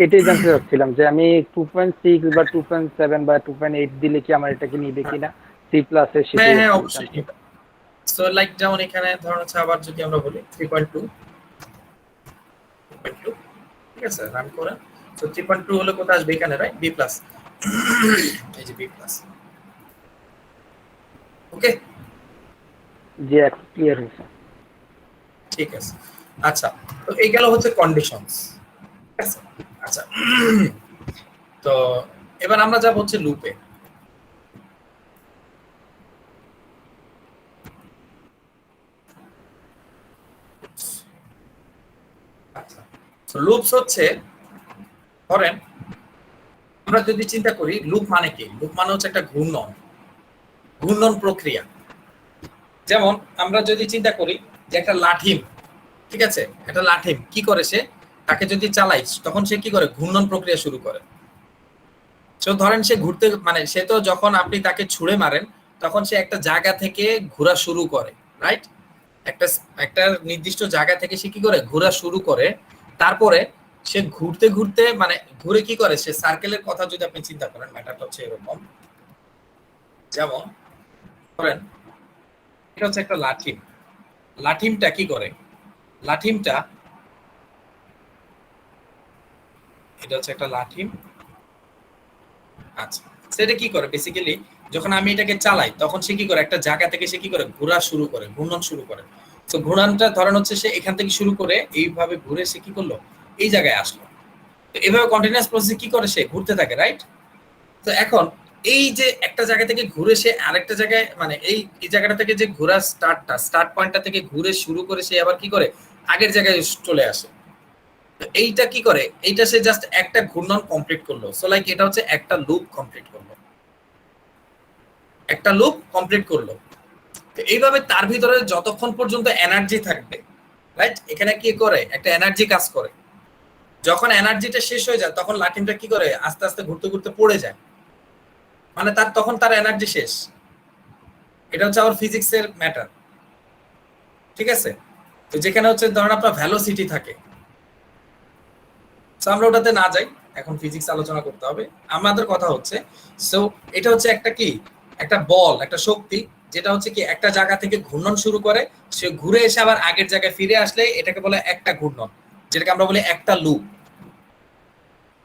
এটাই জানতে চাচ্ছিলাম যে আমি 2.6 বা 2.7 বা 2.8 দিলে কি আমার এটাকে নিবে কিনা, সি প্লাসে সেটি হ্যাঁ হ্যাঁ অবশ্যই। সো লাইক যেমন এখানে ধরুন হচ্ছে আবার যদি আমরা বলি 3.2 ঠিক আছে, রান করেন। সো 3.2 হলে কোথায় আসবে? এখানে, রাইট? বি প্লাস, এই যে বি প্লাস। ওকে, জি এখন ক্লিয়ার হয়েছে। ঠিক আছে। আচ্ছা, তো এই গেল হচ্ছে কন্ডিশনস, ঠিক আছে। আচ্ছা, তো এবার আমরা যাব হচ্ছে লুপে। আচ্ছা, তো লুপস হচ্ছে, ধরেন আমরা যদি চিন্তা করি লুপ মানে কি? লুপ মানে হচ্ছে একটা ঘূর্ণন প্রক্রিয়া। যেমন আমরা যদি চিন্তা করি যে একটা লাঠিম, ঠিক আছে, একটা লাঠিম কি করে, সে তাকে যদি চালাই তখন সে কি করে? ঘূর্ণন প্রক্রিয়া শুরু করে। তো ধরেন সে ঘুরতে, মানে সে তো যখন আপনি তাকে ছুঁড়ে মারেন তখন সে একটা জায়গা থেকে ঘোরা শুরু করে, রাইট? একটা একটা নির্দিষ্ট জায়গা থেকে সে কি করে? ঘোরা শুরু করে। তারপরে সে ঘুরতে ঘুরতে, মানে ঘুরে কি করে, সে সার্কেলের কথা যদি আপনি চিন্তা করেন, ম্যাটারটা হচ্ছে এরকম। যেমন ধরেন এটা হচ্ছে একটা লাঠিম, লাঠিমটা কি করে? লাঠিমটা, এটা হচ্ছে একটা লাঠিম। আচ্ছা, সেটা কি করে বেসিক্যালি, যখন আমি এটাকে চালাই তখন সে কি করে? একটা জায়গা থেকে সে কি করে? ঘোরা শুরু করে, ঘূর্ণন শুরু করে। তো ঘূর্ণনটা ধরেন হচ্ছে সে এখান থেকে শুরু করে এইভাবে ঘুরে সে কি করলো? এই জায়গায় আসলো। তো এইভাবে কন্টিনিউয়াস প্রসেস কি করে? সে ঘুরতে থাকে, রাইট? তো এখন এই যে একটা জায়গা থেকে ঘুরে সে আরেকটা জায়গায়, মানে এই জায়গাটা থেকে যে ঘোরা স্টার্ট পয়েন্টটা থেকে ঘুরে শুরু করে সে আবার কি করে? আগের জায়গায় চলে আসে। তো এইটা কি করে? এইটা সে জাস্ট একটা ঘূর্ণন কমপ্লিট করলো। সো লাইক এটা হচ্ছে একটা লুপ কমপ্লিট করলো, একটা লুপ কমপ্লিট করলো। তো এইভাবে তার ভিতরে যতক্ষণ পর্যন্ত এনার্জি থাকবে, রাইট? এখানে কি করে? একটা এনার্জি কাজ করে। যখন এনার্জিটা শেষ হয়ে যায় তখন লাঠিমটা কি করে? আস্তে আস্তে ঘুরতে ঘুরতে পড়ে যায়, মানে তখন তার এনার্জি শেষ। এটা হচ্ছে আমার ফিজিক্সের ম্যাটার, ঠিক আছে। তো যেখানে হচ্ছে ধরেন আপনার ভেলোসিটি থাকে, সো আমরা ওটাতে না যাই, এখন ফিজিক্স আলোচনা করতে হবে। আমাদের কথা হচ্ছে, সো এটা হচ্ছে একটা কি? একটা বল, একটা শক্তি, যেটা হচ্ছে কি একটা জায়গা থেকে ঘূর্ণন শুরু করে, সে ঘুরে এসে আবার আগের জায়গায় ফিরে আসলে এটাকে বলে একটা ঘূর্ণন, যেটাকে আমরা বলি একটা লুপ,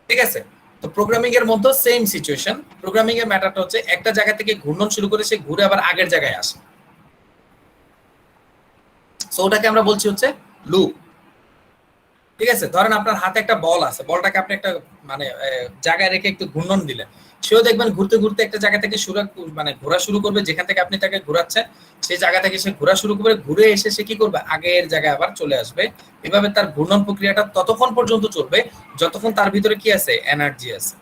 ঠিক আছে। তো প্রোগ্রামিং এর মধ্যে সেম সিচুয়েশন। প্রোগ্রামিং এর ম্যাটারটা হচ্ছে একটা জায়গা থেকে ঘূর্ণন শুরু করে সে ঘুরে আবার আগের জায়গায় আসে। সো ওটাকে আমরা বলছি হচ্ছে লুপ, ঠিক আছে। ধরেন আপনার হাতে একটা বল আছে, বলটাকে আপনি একটা মানে জায়গায় রেখে একটু ঘূর্ণন দিলেন, সেও দেখবেন ঘুরতে ঘুরতে একটা জায়গা থেকে মানে ঘোরা শুরু করবে, যেখান থেকে আপনি তাকে ঘোরাচ্ছেন সেই জায়গা থেকে সে ঘোরা শুরু করবে, ঘুরে এসে সে কি করবে? আগের জায়গায় আবার চলে আসবে। এভাবে তার ঘূর্ণন প্রক্রিয়াটা ততক্ষণ পর্যন্ত চলবে যতক্ষণ তার ভিতরে কি আছে? এনার্জি আছে।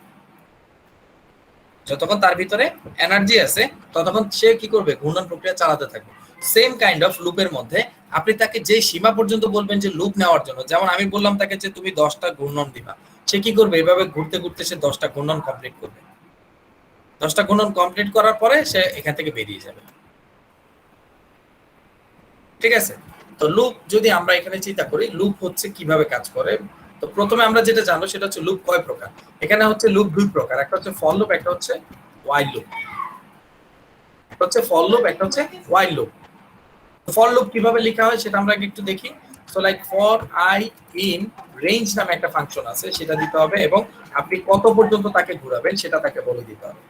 যতক্ষণ তার ভিতরে এনার্জি আছে ততক্ষণ সে কি করবে? ঘূর্ণন প্রক্রিয়া চালাতে থাকবে। সেম কাইন্ড অফ লুপের মধ্যে আপনি তাকে যে সীমা পর্যন্ত বলবেন যে লুপ নেওয়ার জন্য, যেমন আমি বললাম তাকে যে তুমি 10টা ঘূর্ণন দিবা, সে কি করবে? এভাবে ঘুরতে ঘুরতে সে 10টা ঘূর্ণন কমপ্লিট করবে। 10টা ঘূর্ণন কমপ্লিট করার পরে সে এখান থেকে বেরিয়ে যাবে, ঠিক আছে। তো লুপ যদি আমরা এখানে চিন্তা করি, লুপ হচ্ছে কিভাবে কাজ করে। তো প্রথমে আমরা যেটা জানবো সেটা হচ্ছে লুপ কয় প্রকার। এখানে হচ্ছে লুপ দুই প্রকার, একটা হচ্ছে ফর লুপ, একটা হচ্ছে ওয়াইল লুপ। একটা হচ্ছে ফর লুপ, একটা হচ্ছে ওয়াইল লুপ। ফর লুপ কিভাবে লেখা হয় সেটা আমরা একটু দেখি। So like for I in range নামে একটা ফাংশন আছে, সেটা দিতে হবে এবং আপনি কত পর্যন্ত তাকে ঘোরাবেন সেটা তাকে বলে দিতে হবে।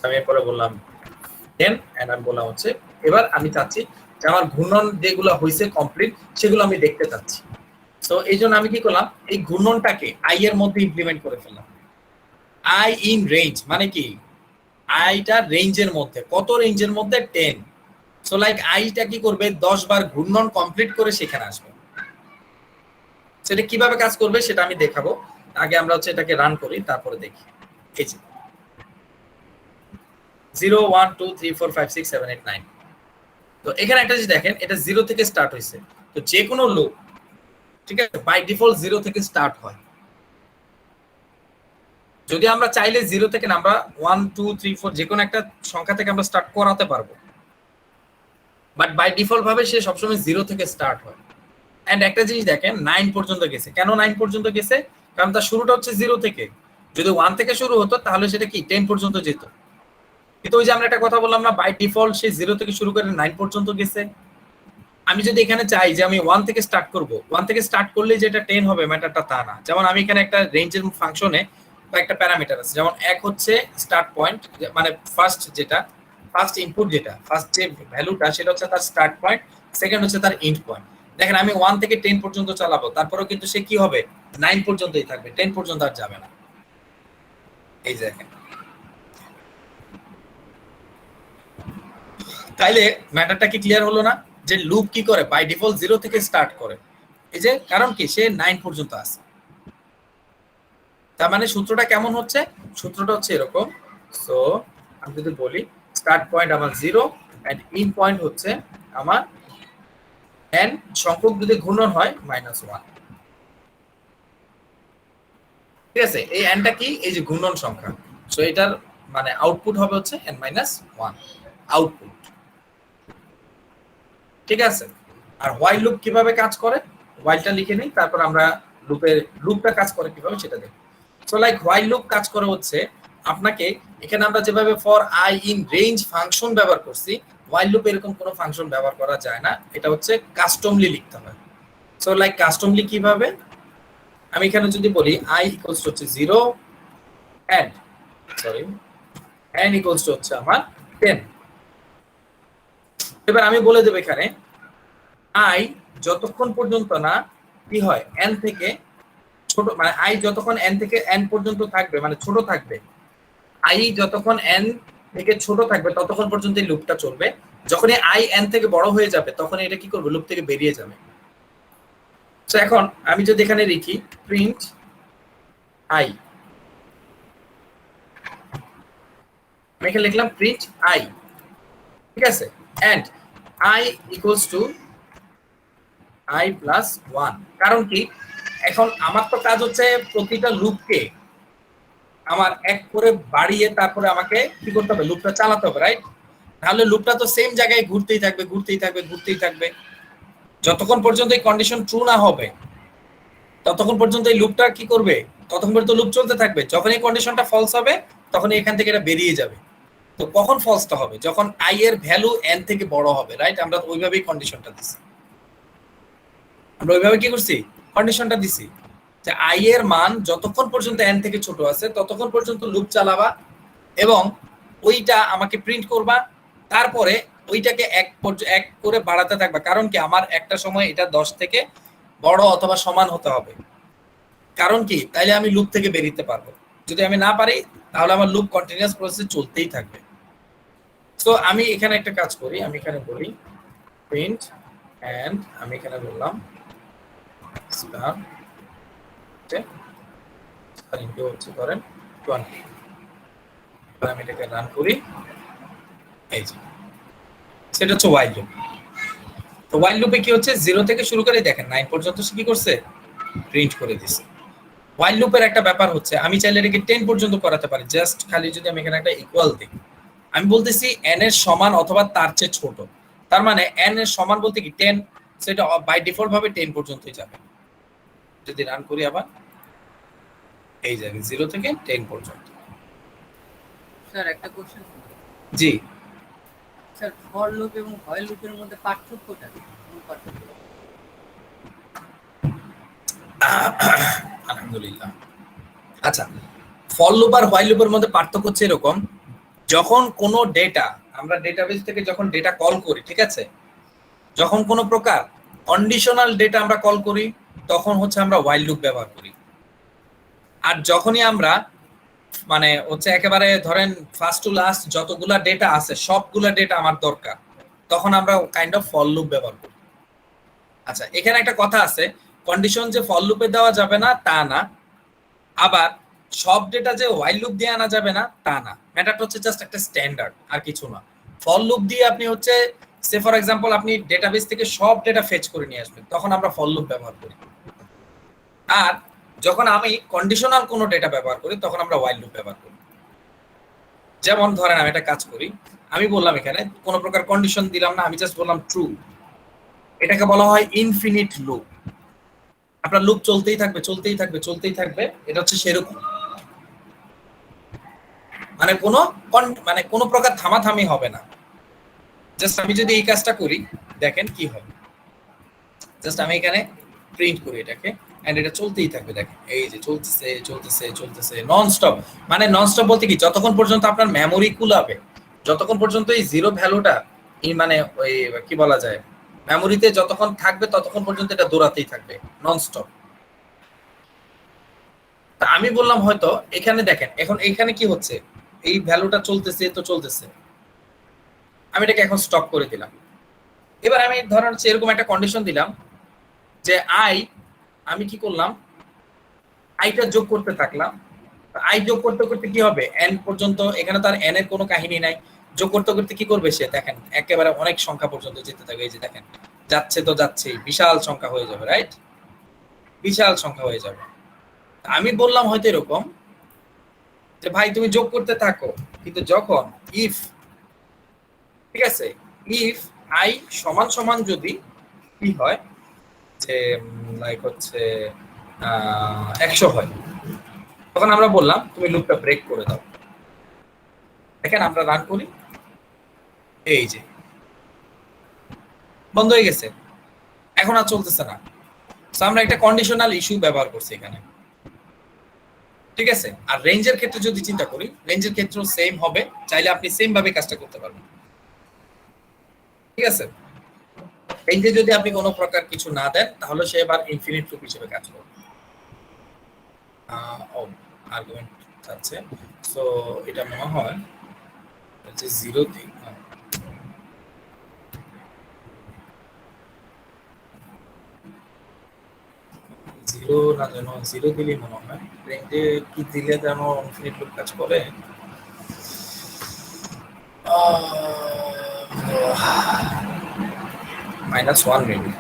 আমি এরপরে বললাম 10 এন্ড আমি বললাম হচ্ছে এবার আমি চাচ্ছি যে আমার ঘূর্ণন যেগুলো হয়েছে কমপ্লিট সেগুলো আমি দেখতে চাচ্ছি। সো এই জন্য আমি কি করলাম? এই ঘূর্ণনটাকে আই এর মধ্যে ইমপ্লিমেন্ট করে ফেললাম। আই ইন রেঞ্জ মানে কি? আইটা রেঞ্জের মধ্যে, কত রেঞ্জের মধ্যে? 10। সো লাইক আইটা কি করবে? 10 বার ঘূর্ণন কমপ্লিট করে সেখানে আসবে। সেটা কিভাবে কাজ করবে সেটা আমি দেখাবো। আগে আমরা হচ্ছে এটাকে রান করি, তারপরে দেখি। এই যে 0 1 2 3 4 5 6 7 8 9। তো এখানে একটা জিনিস দেখেন, এটা 0 থেকে স্টার্ট হয়েছে। তো যে কোনো লুপ, ঠিক আছে, বাই ডিফল্ট 0 থেকে স্টার্ট হয়। যদি আমরা চাইলে 0 থেকে না, আমরা 1 2 3 4 যে কোনো একটা সংখ্যা থেকে আমরা স্টার্ট করাতে পারবো, বাট বাই ডিফল্ট ভাবে সে সবসময় 0 থেকে স্টার্ট হয়। এন্ড একটা জিনিস দেখেন, 9 পর্যন্ত গেছে। কেন 9 পর্যন্ত গেছে? কারণ তার শুরুটা হচ্ছে 0 থেকে। যদি 1 থেকে শুরু হতো তাহলে সেটা কি 10 পর্যন্ত যেত। কিন্তু ওই যে আমরা একটা কথা বললাম না, বাই ডিফল্ট সে 0 থেকে শুরু করে 9 পর্যন্ত গেছে। আমি যদি এখানে চাই যে আমি 1 থেকে স্টার্ট করব, 1 থেকে স্টার্ট করলে যেটা 10 হবে ম্যাটারটা তা না। যেমন আমি এখানে একটা রেঞ্জের ফাংশনে একটা প্যারামিটার আছে, যেমন এক হচ্ছে স্টার্ট পয়েন্ট, মানে ফার্স্ট ইনপুট যেটা ফার্স্ট যে ভ্যালুটা সেটা হচ্ছে তার স্টার্ট পয়েন্ট, সেকেন্ড হচ্ছে তার এন্ড পয়েন্ট। দেখেন আমি 1 থেকে 10 পর্যন্ত চালাবো, তারপরেও কিন্তু সে কি হবে 9 পর্যন্তই থাকবে, 10 পর্যন্ত আর যাবে না। এই যে দেখেন, তাইলে ম্যাটারটা কি ক্লিয়ার হলো না, যে লুপ কি করে বাই ডিফল্ট 0 থেকে স্টার্ট করে। এই যে কারণ কি সে 9 পর্যন্ত আসে। তার মানে সূত্রটা কেমন হচ্ছে, সূত্রটা হচ্ছে এরকম। সো আমি যদি বলি স্টার্ট পয়েন্ট আমার 0 এন্ড এন্ড পয়েন্ট হচ্ছে আমার n সংখ্যক যদি ঘূর্ণন হয় -1। ঠিক আছে, এই nটা কি, এই যে ঘূর্ণন সংখ্যা। সো এটার মানে আউটপুট হবে হচ্ছে n-1 আউটপুট। ঠিক আছে, আর হোয়াইল লুপ কিভাবে কাজ করে, হোয়াইলটা লিখে নেই, তারপর আমরা লুপটা কাজ করে কিভাবে সেটা দেখব। সো লাইক হোয়াইল লুপ কাজ করে হচ্ছে আপনাকে, এখানে আমরা যেভাবে for I in range function ব্যবহার করছি, হোয়াইল লুপ এরকম কোনো ফাংশন ব্যবহার করা যায় না, এটা হচ্ছে কাস্টমলি লিখতে হয়। সো লাইক কাস্টমলি কিভাবে, আমি এখানে যদি বলি i ইকুয়ালস টু হচ্ছে 0 এন্ড n ইকুয়ালস টু হচ্ছে আমার 10। এবার আমি বলে দেব এখানে i যতক্ষণ পর্যন্ত না কি হয় n থেকে ছোট, মানে i যতক্ষণ n থেকে n পর্যন্ত থাকবে, মানে ছোট থাকবে, i যতক্ষণ n থেকে ছোট থাকবে ততক্ষণ পর্যন্ত এই লুপটা চলবে। যখনই i n থেকে বড় হয়ে যাবে তখন এটা কি করবে, লুপ থেকে বেরিয়ে যাবে। তো এখন আমি যদি এখানে লিখি প্রিন্ট i, আমি এখানে লিখলাম প্রিন্ট i, ঠিক আছে, and i equals to i plus 1। কারণ কি, এখন আমার তো কাজ হচ্ছে প্রতিটা লুপকে আমার এক করে বাড়িয়ে তারপরে আমাকে কি করতে হবে, লুপটা চালাতে হবে, রাইট? তাহলে লুপটা তো সেম জায়গায় ঘুরতেই থাকবে ঘুরতেই থাকবে ঘুরতেই থাকবে, যতক্ষণ পর্যন্ত এই কন্ডিশন ট্রু না হবে ততক্ষণ পর্যন্ত এই লুপটা কি করবে, ততক্ষণ পর্যন্ত লুপ চলতে থাকবে। যখন এই কন্ডিশনটা ফলস হবে তখন এখান থেকে এটা বেরিয়ে যাবে। তো কখন ফলসটা হবে, যখন i এর ভ্যালু n থেকে বড় হবে, রাইট? আমরা ওইভাবেই কন্ডিশনটা দিছি, আমরা ওইভাবে কি করছি, কন্ডিশনটা দিছি যে i এর মান যতক্ষণ পর্যন্ত n থেকে ছোট আছে ততক্ষণ পর্যন্ত লুপ চালাবা এবং ওইটা আমাকে প্রিন্ট করবা, তারপরে ওইটাকে এক করে বাড়াতে থাকবা। কারণ কি, আমার একটা সময় এটা 10 থেকে বড় অথবা সমান হতে হবে। কারণ কি, তাইলে আমি লুপ থেকে বেরিতে পারবো। যদি আমি না পারি তাহলে আমার লুপ কন্টিনিউয়াস প্রসেস চলতেই থাকবে। সো আমি এখানে একটা কাজ করি, আমি এখানে বলি প্রিন্ট এন্ড আমি এখানে বললাম স্টার ইনটু হচ্ছে ধরেন 20। আমি এটাকে রান করি, এই যে সেটা হচ্ছে হোয়াইল লুপ। তো হোয়াইল লুপে কি হচ্ছে, 0 থেকে শুরু করে দেখেন 9 পর্যন্ত সে কি করছে, প্রিন্ট করে দিছে। হোয়াইল লুপের একটা ব্যাপার হচ্ছে আমি চাইলে এটাকে 10 পর্যন্ত করাতে পারি, জাস্ট খালি যদি আমি এখানে একটা ইকুয়াল দিই, আমি বলতেছি n এর সমান অথবা তার চেয়ে ছোট। তার মানে n এর সমান বলতে কি 10, সেটা বাই ডিফল্ট ভাবে 10 পর্যন্তই যাবে। যদি রান করি আবার, এই যাবে 0 থেকে 10 পর্যন্ত। স্যার একটা question, G sir for loop এবং হোয়াইল লুপের মধ্যে পার্থক্যটা কি? আলহামদুলিল্লাহ। আচ্ছা, ফর লুপ আর হোয়াইল লুপের মধ্যে পার্থক্য হচ্ছে এরকম, যখন কোনো ডেটা আমরা ডেটাবেস থেকে যখন ডেটা কল করি, ঠিক আছে, যখন কোনো প্রকার কন্ডিশনাল ডেটা আমরা কল করি তখন হচ্ছে আমরা হোয়াইল লুপ ব্যবহার করি। আর যখনই আমরা মানে হচ্ছে একেবারে ধরেন ফার্স্ট টু লাস্ট যতগুলা ডেটা আছে সবগুলা ডেটা আমার দরকার, তখন আমরা কাইন্ড অফ ফর লুপ ব্যবহার করি। আচ্ছা, এখানে একটা কথা আছে, কন্ডিশন যে ফর লুপে দেওয়া যাবে না তা না, আবার সব ডেটা যে হোয়াইল লুপ দিয়ে আনা যাবে না তা না। ম্যাটারটা হচ্ছে জাস্ট একটা স্ট্যান্ডার্ড, আর কিছু না। ফর লুপ দিয়ে আপনি হচ্ছে সে ফর এক্সাম্পল আপনি ডেটাবেস থেকে সব ডেটা ফেচ করে নিয়ে আসবেন, তখন আমরা ফর লুপ ব্যবহার করি। আর যখন আমি কন্ডিশনাল কোনো ডেটা ব্যবহার করি তখন আমরা হোয়াইল লুপ ব্যবহার করি। যেমন ধরেন আমি একটা কাজ করি, আমি বললাম এখানে কোনো প্রকার কন্ডিশন দিলাম না, আমি জাস্ট বললাম ট্রু, এটাকে বলা হয় ইনফিনিট লুপ। আপনার লুপ চলতেই থাকবে চলতেই থাকবে চলতেই থাকবে, এটা হচ্ছে সেরকম। মানে মানে কোনো প্রকার থামাথামি হবে না। জাস্ট আমি যদি এই কাজটা করি দেখেন কি হয়। জাস্ট আমি এখানে প্রিন্ট করি এটাকে, এন্ড এটা চলতেই থাকবে। দেখেন এই যে চলতেছে চলতেছে চলতেছে নন স্টপ। মানে নন স্টপ বলতে কি, যতক্ষণ পর্যন্ত আপনার মেমোরি কুলাবে, যতক্ষণ পর্যন্ত এই জিরো ভ্যালুটা মানে ওই কি বলা যায় মেমোরিতে যতক্ষণ থাকবে ততক্ষণ পর্যন্ত এটা দৌড়াতেই থাকবে নন স্টপ। তা আমি বললাম হয়তো এখানে দেখেন এখন এখানে কি হচ্ছে, এই ভ্যালুটা চলতেছে তো চলতেছে, আমি এটাকে এখন স্টপ করে দিলাম। এবার আমি ধরেন হচ্ছে এরকম একটা কন্ডিশন দিলাম যে আমি কি করলাম, আইটা যোগ করতে থাকলাম। আই যোগ করতে করতে কি হবে, এন পর্যন্ত, এখানে তার এন এর কোনো কাহিনী নাই। যোগ করতে করতে কি করবে সে, দেখেন একেবারে অনেক সংখ্যা পর্যন্ত যেতে থাকবে। এই যে দেখেন যাচ্ছে তো যাচ্ছে, বিশাল সংখ্যা হয়ে যাবে, রাইট? বিশাল সংখ্যা হয়ে যাবে। আমি বললাম হয়তো এরকম যে ভাই তুমি যোগ করতে থাকো, কিন্তু যখন ইফ, ঠিক আছে, ইফ আই সমান সমান যদি কি হয় যে লাইক হচ্ছে 100 হয়, তখন আমরা বললাম তুমি লুপটা ব্রেক করে দাও। দেখেন আমরা রান করি, এই যে বন্ধ হয়ে গেছে, এখন আর চলতেছে না। আমরা একটা কন্ডিশনাল ইস্যু ব্যবহার করছি এখানে, ঠিক আছে। আর রেঞ্জের ক্ষেত্রে যদি চিন্তা করি, রেঞ্জের ক্ষেত্রেও সেম হবে, চাইলে আপনি সেম ভাবে কাজটা করতে পারবেন, ঠিক আছে। রেঞ্জে যদি আপনি কোনো প্রকার কিছু না দেন তাহলে সে এবার ইনফিনিট লুপ হিসেবে কাজ করবে। আর্গুমেন্ট আছে, সো এটা মনে হয় যে 0 দিই, জিরো না যেন 0 দিলেই মনে হয়। রেঞ্জে কি দিলে যেন ইনফিনিট লুপ কাজ করে, -1 মেবি।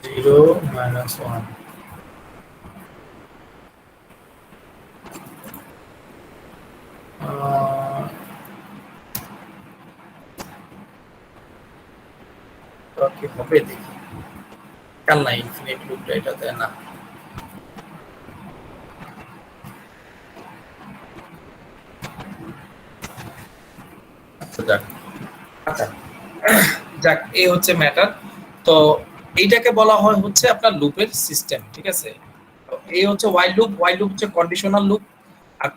জিরো -1, কি হবে দেখি। কাল না ইনফিনিট লুপটা এটাতে না, আচ্ছা যাক, আচ্ছা যাক, এই হচ্ছে ম্যাটার। তো এইটাকে বলা হয় হচ্ছে আপনার লুপের সিস্টেম, ঠিক আছে। তো এই হচ্ছে ওয়াইল লুপ, ওয়াইল লুপ হচ্ছে কন্ডিশনাল লুপ, আর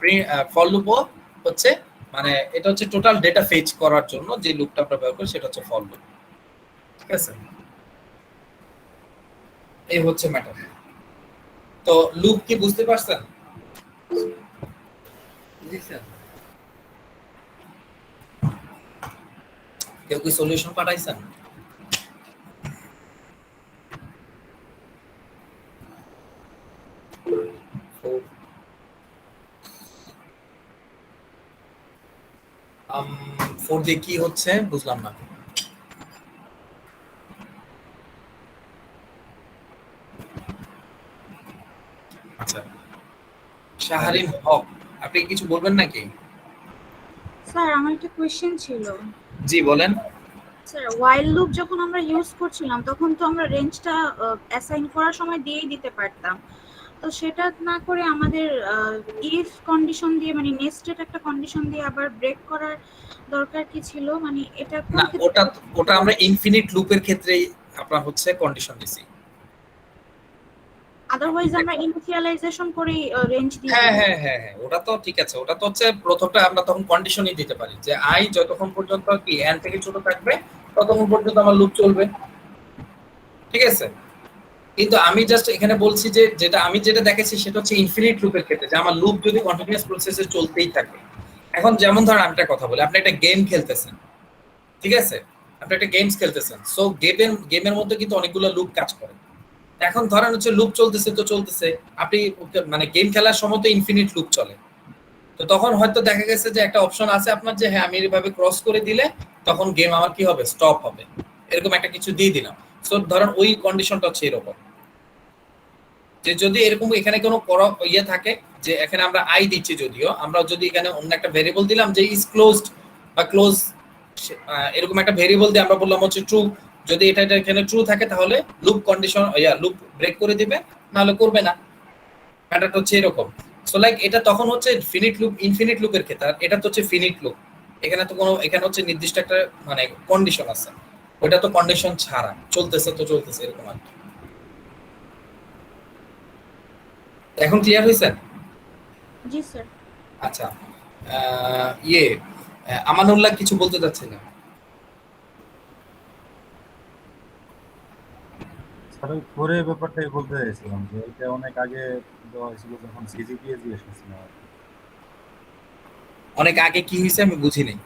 ফর লুপও হচ্ছে মানে এটা হচ্ছে টোটাল ডেটা ফেচ করার জন্য যে লুপটা আমরা ব্যবহার করি সেটা হচ্ছে ফর লুপ, ঠিক আছে। এই হচ্ছে ম্যাটার। তো লুপ কি বুঝতে পারছেন? জি স্যার। কেউ কি সলিউশন পাঠাইছেন? ফোর দিয়ে কি হচ্ছে বুঝলাম না। আচ্ছা, শাহরিন হক, আপনি কিছু বলবেন নাকি? স্যার আমার একটা কোয়েশ্চেন ছিল। জি বলেন। স্যার ওয়াইল লুপ যখন আমরা ইউজ করছিলাম তখন তো আমরা রেঞ্জটা অ্যাসাইন করার সময় দিয়েই দিতে পারতাম, তো সেটা না করে আমাদের ইফ কন্ডিশন দিয়ে মানে নেস্টেড একটা কন্ডিশন দিয়ে আবার ব্রেক করার দরকার কি ছিল? মানে এটা কোন না, ক্ষেত্রে? ওটা আমরা ইনফিনিট লুপের ক্ষেত্রেই আপনার হচ্ছে কন্ডিশন দিছি। আদারওয়াইজ আমরা ইনিশিয়ালাইজেশন করে রেঞ্জ দিয়ে হ্যাঁ দিই। হ্যাঁ হ্যাঁ হ্যাঁ, ওটা তো ঠিক আছে। ওটা তো হচ্ছে প্রথমটা আমরা তখন কন্ডিশনই দিতে পারি যে আই যতক্ষণ পর্যন্ত কি এন থেকে ছোট থাকবে ততক্ষণ পর্যন্ত আমার লুপ চলবে, ঠিক আছে। কিন্তু আমি জাস্ট এখানে বলছি যে যেটা দেখেছি সেটা হচ্ছে ইনফিনিট লুপের ক্ষেত্রে, যে আমার লুপ যদি কন্টিনিউয়াস প্রসেসে চলতেই থাকে। এখন যেমন ধরেন আমি একটা কথা বলি, আপনি একটা গেম খেলতেছেন, ঠিক আছে, আপনি একটা গেমস খেলতেছেন, সো গেমের মধ্যে কিন্তু অনেকগুলো লুপ কাজ করে। এখন ধরেন হচ্ছে লুপ চলতেছে তো চলতেছে, আপনি মানে গেম খেলার সময় তো ইনফিনিট লুপ চলে, তো তখন হয়তো দেখা গেছে যে একটা অপশন আছে আপনার যে হ্যাঁ আমি এইভাবে ক্রস করে দিলে তখন গেম আমার কি হবে, স্টপ হবে, এরকম একটা কিছু দিয়ে দিলাম। সো ধরেন ওই কন্ডিশনটা হচ্ছে এরকম যে যদি এরকম এখানে কোনো ইয়ে থাকে যে এখানে আমরা আই দিচ্ছি, যদিও আমরা যদি এখানে অন্য একটা ভেরিয়েবল দিলাম যে ইজ ক্লোজড বা ক্লোজ এরকম একটা ভেরিয়েবল দিয়ে আমরা বললাম হচ্ছে ট্রু, যদি এটা এখানে ট্রু থাকে তাহলে লুপ কন্ডিশন লুপ ব্রেক করে দিবে, নাহলে করবে না। ম্যাটারটা হচ্ছে এরকম। সো লাইক এটা তখন হচ্ছে ফিনিট লুপ ইনফিনিট লুপের ক্ষেত্রে, আর এটা তো হচ্ছে ফিনিট লুপ। এখানে তো কোনো এখানে হচ্ছে নির্দিষ্ট একটা মানে কন্ডিশন আছে, ওটা তো কন্ডিশন ছাড়া চলতেছে তো চলতেছে এরকম আর কি। এখন ক্লিয়ার হয়েছে? জি স্যার। আচ্ছা, আমানুল্লাহ কিছু বলতে চাচ্ছিলেন। স্যার ওই ফোরের ব্যাপারটাই বলতে চাইছিলাম যে এটা অনেক আগে দেওয়া হয়েছিল যখন সিজিপিএ জিজ্ঞেস করছিলাম আর কি। অনেক আগে কি হয়েছে আমি বুঝি নাই।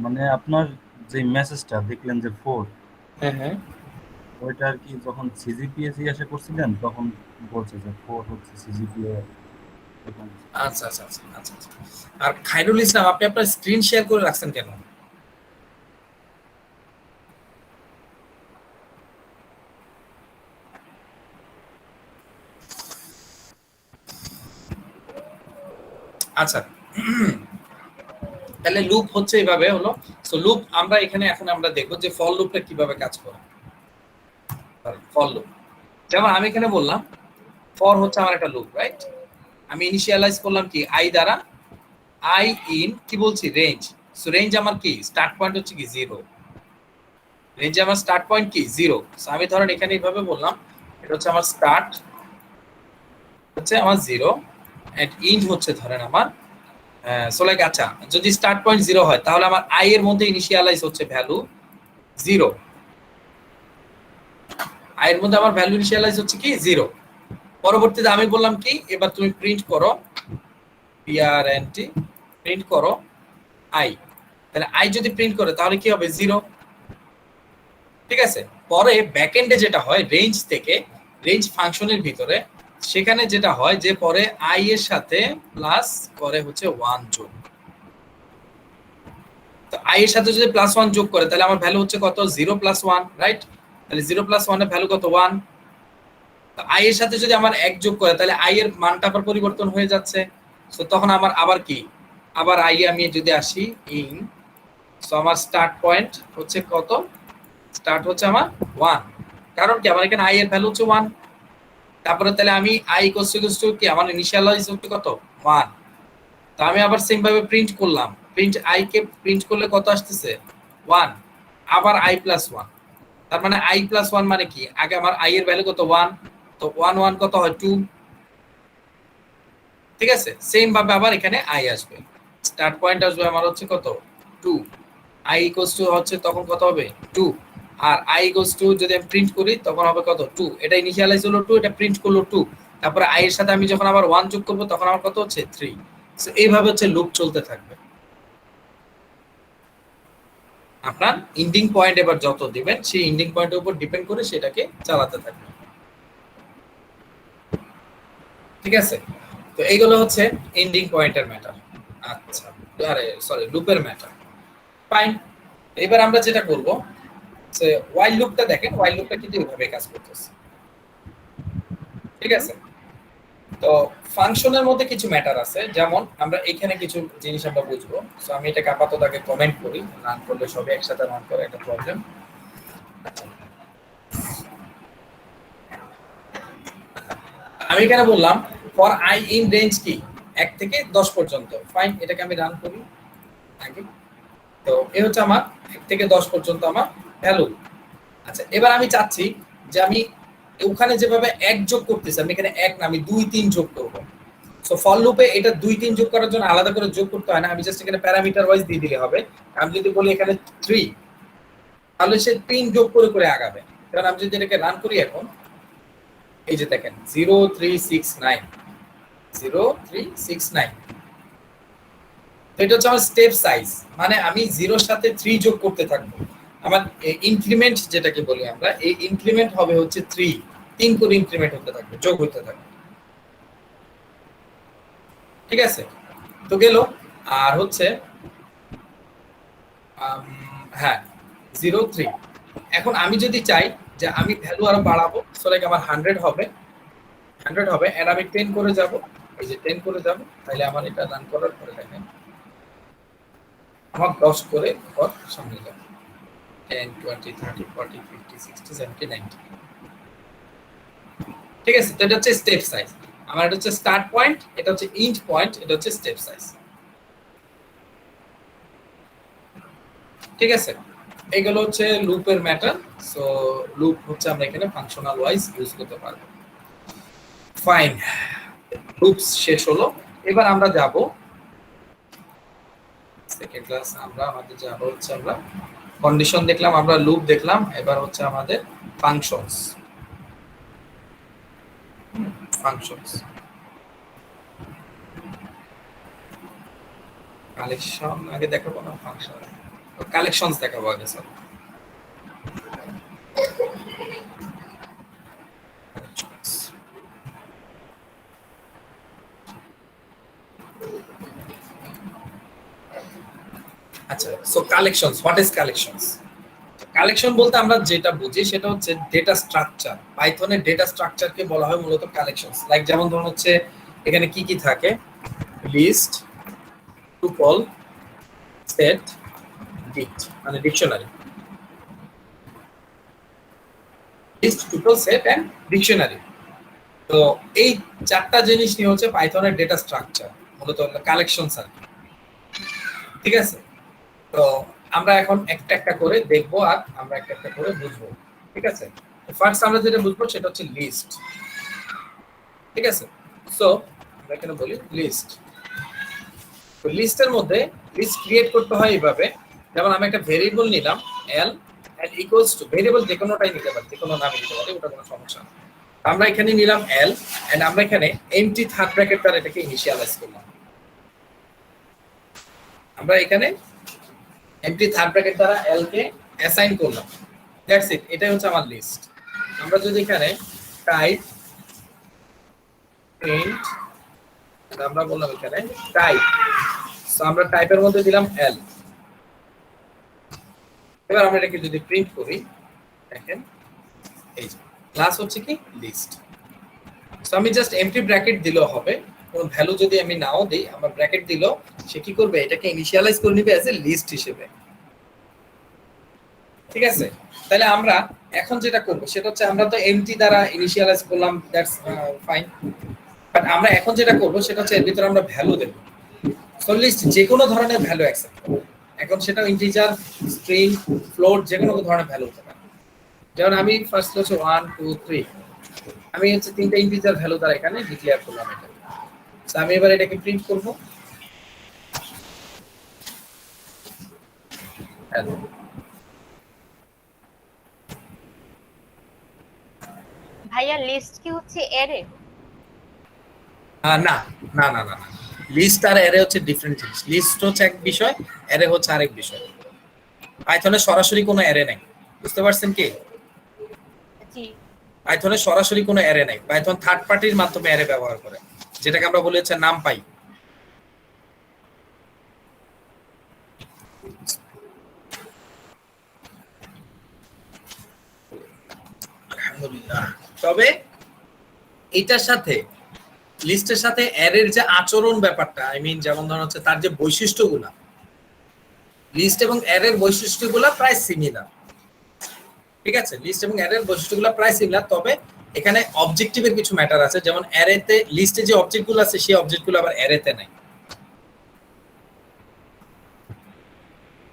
মানে আপনার যে মেসেজটা দেখলেন যে 4, হ্যাঁ হ্যাঁ, ওইটা আর কি যখন সিজিপিএ জিজ্ঞাসা করছিলেন তখন বলছে যে 4 হচ্ছে সিজিপিএ। আচ্ছা আচ্ছা আচ্ছা আচ্ছা আচ্ছা। আর খায়রুল ইসলাম, আপনি আপনার স্ক্রিন শেয়ার করে রাখছেন কেন? আচ্ছা, তাহলে লুপ হচ্ছে এইভাবে হলো। সো লুপ আমরা এখানে এখন আমরা দেখবো যে ফর লুপটা কিভাবে কাজ করে। ফর লুপ যেমন আমি এখানে বললাম ফর হচ্ছে আমার একটা লুপ, রাইট? আমি ইনিশিয়ালাইজ করলাম কি আই দ্বারা, আই ইন কি বলছি রেঞ্জ। সো রেঞ্জ আমার কি স্টার্ট পয়েন্ট হচ্ছে কি 0, রেঞ্জে আমার স্টার্ট পয়েন্ট কি 0। সো আমি ধরেন এখানে এইভাবে বললাম এটা হচ্ছে আমার স্টার্ট হচ্ছে আমার 0 এন্ড ইন্ড হচ্ছে ধরেন আমার সো লাইক আচ্ছা, যদি স্টার্ট পয়েন্ট 0 হয় তাহলে আমার আই এর মধ্যে ইনিশিয়ালাইজ হচ্ছে ভ্যালু 0, আই এর মধ্যে আমার ভ্যালু ইনিশিয়ালাইজ হচ্ছে কি 0। পরবর্তীতে আমি বললাম কি এবার তুমি প্রিন্ট করো পিআরএনটি, প্রিন্ট করো আই। তাহলে আই যদি প্রিন্ট করে তাহলে কি হবে 0, ঠিক আছে? পরে ব্যাকএন্ডে যেটা হয় রেঞ্জ থেকে, রেঞ্জ ফাংশনের ভিতরে সেখানে যেটা হয় যে পরে আই এর সাথে প্লাস করে হচ্ছে 1 যোগ। তো আই এর সাথে যদি +1 যোগ করে তাহলে আমার ভ্যালু হচ্ছে কত 0 + 1, রাইট? তাহলে 0 + 1 এর ভ্যালু কত 1। তো আই এর সাথে যদি আমার 1 যোগ করে তাহলে আই এর মানটা আবার পরিবর্তন হয়ে যাচ্ছে। সো তখন আমার আবার কি আবার আই আমি যদি আসি ইন, সো আমার স্টার্ট পয়েন্ট হচ্ছে কত, স্টার্ট হচ্ছে আমার 1, কারণ কি আমার এখানে আই এর ভ্যালু হচ্ছে 1। তারপরে তাহলে আমি আই ইকুয়ালস টু কি আমার ইনিশিয়ালাইজ হচ্ছে কত 1। তো আমি আবার সেম ভাবে প্রিন্ট করলাম, প্রিন্ট আই কে প্রিন্ট করলে কত আসতেছে 1, আবার আই প্লাস 1। তার মানে আই প্লাস 1 মানে কি আগে আমার আই এর ভ্যালু কত 1, তো 1 1 কত হয় 2, ঠিক আছে? সেম ভাবে আবার এখানে আই আসবে, স্টার্ট পয়েন্ট আসবে আমার হচ্ছে কত 2, আই ইকুয়ালস টু হচ্ছে তখন কত হবে 2, আর আই ইকুয়ালস টু যদি আমি প্রিন্ট করি তখন হবে কত 2, এটা ইনিশিয়ালাইজ হলো 2, এটা প্রিন্ট করলো 2, তারপরে আই এর সাথে আমি যখন আবার 1 যোগ করব তখন আমার কত হচ্ছে 3। সো এইভাবে হচ্ছে লুপ চলতে থাকবে। আপনার এন্ডিং পয়েন্ট এবার যত দিবেন সেই এন্ডিং পয়েন্টের উপর ডিপেন্ড করে সেটাকে চালাতে থাকবে, ঠিক আছে? তো এইগুলো হচ্ছে এন্ডিং পয়েন্টের ম্যাটার। আচ্ছা, আরে সরি লুপের ম্যাটার, ফাইন। এবার আমরা যেটা করব যে while লুপটা দেখেন, while লুপটা কিন্তু এইভাবে কাজ করতেছে, ঠিক আছে? তো ফাংশনের মধ্যে কিছু ম্যাটার আছে, যেমন আমরা এখানে কিছু জিনিস আমরা বুঝবো। সো আমি এটাকে আপাতত আগে কমেন্ট করি, রান করলে সবই একসাথে রান করে একটা প্রবলেম। আমি এখানে বললাম ফর আই ইন রেঞ্জ কি 1 থেকে 10 পর্যন্ত, ফাইন। এটাকে আমি রান করি আগে। তো এই হচ্ছে আমার 1 থেকে 10 পর্যন্ত আমার ভ্যালু। আচ্ছা, এবার আমি চাচ্ছি যে আমি ওখানে যেভাবে 1 যোগ করতেছি আমি এখানে 1 না আমি 2 3 যোগ করব। সো ফর লুপে এটা 2 3 যোগ করার জন্য আলাদা করে যোগ করতে হয় না, আমি জাস্ট এখানে প্যারামিটার ওয়াইজ দিয়ে দিলে হবে। আমি যদি বলি এখানে 3, তাহলে সে 3 যোগ করে করে আগাবে। কারণ আমি যদি এটাকে রান করি এখন, এই যে দেখেন 0 3 6 9 0 3 6 9, এটা হচ্ছে আমার স্টেপ সাইজ, মানে আমি 0 এর সাথে 3 যোগ করতে থাকবো। আমার ইনক্রিমেন্ট যেটাকে বলি আমরা, এই ইনক্রিমেন্ট হবে হচ্ছে 3 করে ইনক্রিমেন্ট হতে থাকবে, যোগ হতে থাকবে, ঠিক আছে? তো গেল। আর হচ্ছে হ্যাঁ 0 3। এখন আমি যদি চাই যে আমি ভ্যালু আরো বাড়াবো, সো লাইক আমার 100 হবে এন্ড আমি 10 করে যাব, এই যে 10 করে যাব, তাহলে আমার এটা রান করার পরে দেখেন আমার 10 করে পর সামনে যাবে 10 20 30 40 50 60 70 90 ঠিক আছে। তো এটা হচ্ছে স্টেপ সাইজ। আমার এটা হচ্ছে স্টার্ট পয়েন্ট, এটা হচ্ছে এন্ড পয়েন্ট, এটা হচ্ছে স্টেপ সাইজ। ঠিক আছে, এগুলো হচ্ছে লুপের ম্যাটার। সো লুপ হচ্ছে আমরা এখানে ফাংশনাল ওয়াইজ ইউজ করতে পারবো। ফাইন, লুপস শেষ হলো। এবার আমরা যাব সেকেন্ড ক্লাস। আমরা আমাদের যাব হচ্ছে আমরা কন্ডিশন দেখলাম, আমরা লুপ দেখলাম, এবার হচ্ছে আমাদের ফাংশনস। ফাংশনস কালেকশন আগে দেখাবো না, ফাংশন কালেকশনস দেখাবো আগে। স্যার আচ্ছা, so collections, what is collections? Collection বলতে আমরা যেটা বুঝি সেটা হচ্ছে ডেটা স্ট্রাকচার। পাইথনের ডেটা স্ট্রাকচারকে বলা হয় মূলত কালেকশনস। লাইক যেমন ধরুন হচ্ছে এখানে কি কি থাকে, লিস্ট, টুপল, সেট, ডিক্ট, মানে dictionary. List, tuple, set and dictionary. তো এই চারটা জিনিস নিয়ে হচ্ছে পাইথনের ডেটা স্ট্রাকচার, মূলত কালেকশনস আর কি। ঠিক আছে, তো আমরা এখন একটা একটা করে দেখবো আর আমরা একটা একটা করে বুঝবো। ঠিক আছে, ফার্স্ট আমরা যেটা বুঝবো সেটা হচ্ছে লিস্ট। ঠিক আছে, সো আমরা এখানে বলি লিস্ট। তো লিস্টের মধ্যে লিস্ট ক্রিয়েট করতে হয় এইভাবে, যেমন আমি একটা ভেরিয়েবল নিলাম L and equals to, variable যে কোনোটাই নিতে পারি, যে কোনো নামে নিতে পারি, ওটা কোনো সমস্যা না। আমরা এখানে নিলাম এল এন্ড আমরা এখানে এমটি থার্ড ব্র্যাকেট দ্বারা এটাকে ইনিশিয়ালাইজ করলাম। আমরা এখানে এমটি থার্ড ব্র্যাকেট দ্বারা এল কে অ্যাসাইন করলাম। দ্যাটস ইট, এটাই হচ্ছে আমার লিস্ট। আমরা যদি এখানে টাইপ প্রিন্ট, আমরা বললাম এখানে টাইপ, সো আমরা টাইপের মধ্যে দিলাম এল। এবার আমরা এটাকে যদি প্রিন্ট করি, দেখেন এই যে ক্লাস হচ্ছে কি লিস্ট। সো আমি জাস্ট এমটি ব্র্যাকেট দিলেও হবে, কোন ভ্যালু যদি আমি নাও দেই, আমার ব্র্যাকেট দিলেও সে কি করবে, এটাকে ইনিশিয়ালাইজ করে নেবে অ্যাজ এ লিস্ট হিসেবে। ঠিক আছে, তাহলে আমরা এখন যেটা করব সেটা হচ্ছে আমরা তো এমটি দ্বারা ইনিশিয়ালাইজ করলাম, দ্যাটস ফাইন। বাট আমরা এখন যেটা করব সেটা হচ্ছে এর ভিতরে আমরা ভ্যালু দেব। সো লিস্ট যে কোনো ধরনের ভ্যালু অ্যাকসেপ্ট করবে। এখন সেটা ইন্টিজার, স্ট্রিং, ফ্লোট, যে কোনো ধরনের ভ্যালু হতে পারে। যেমন আমি ফার্স্ট হচ্ছে 1 2 3, আমি হচ্ছে তিনটা ইন্টিজার ভ্যালু দ্বারা এখানে ডিক্লেয়ার করলাম এটা। সো আমি এবার এটাকে প্রিন্ট করব। হ্যালো, ভাইয়া লিস্ট কি হচ্ছে অ্যারে? না না না না না, লিস্ট আর অ্যারে হচ্ছে ডিফারেন্ট জিনিস। লিস্ট হচ্ছে এক বিষয়, অ্যারে হচ্ছে আরেক বিষয়। পাইথনে সরাসরি কোনো অ্যারে নাই, বুঝতে পারছেন কি? জি। পাইথনে সরাসরি কোনো অ্যারে নাই, পাইথন থার্ড পার্টির মাধ্যমে অ্যারে ব্যবহার করে, যেটাকে আমরা বলি হচ্ছে নামপাই। আলহামদুলিল্লাহ। তবে এটার সাথে লিস্টের সাথে অ্যারের যে আচরণ ব্যাপারটা, আই মিন যেমন ধরুন হচ্ছে তার যে বৈশিষ্ট্যগুলা, লিস্ট এবং অ্যারের বৈশিষ্ট্যগুলা প্রায় সিমিলার। ঠিক আছে, লিস্ট এবং অ্যারের বৈশিষ্ট্যগুলা প্রায় সিমিলার, তবে এখানে অবজেক্টিভের কিছু ম্যাটার আছে। যেমন অ্যারেতে, লিস্টে যে অবজেক্টগুলো আছে সেই অবজেক্টগুলো আবার অ্যারেতে নাই।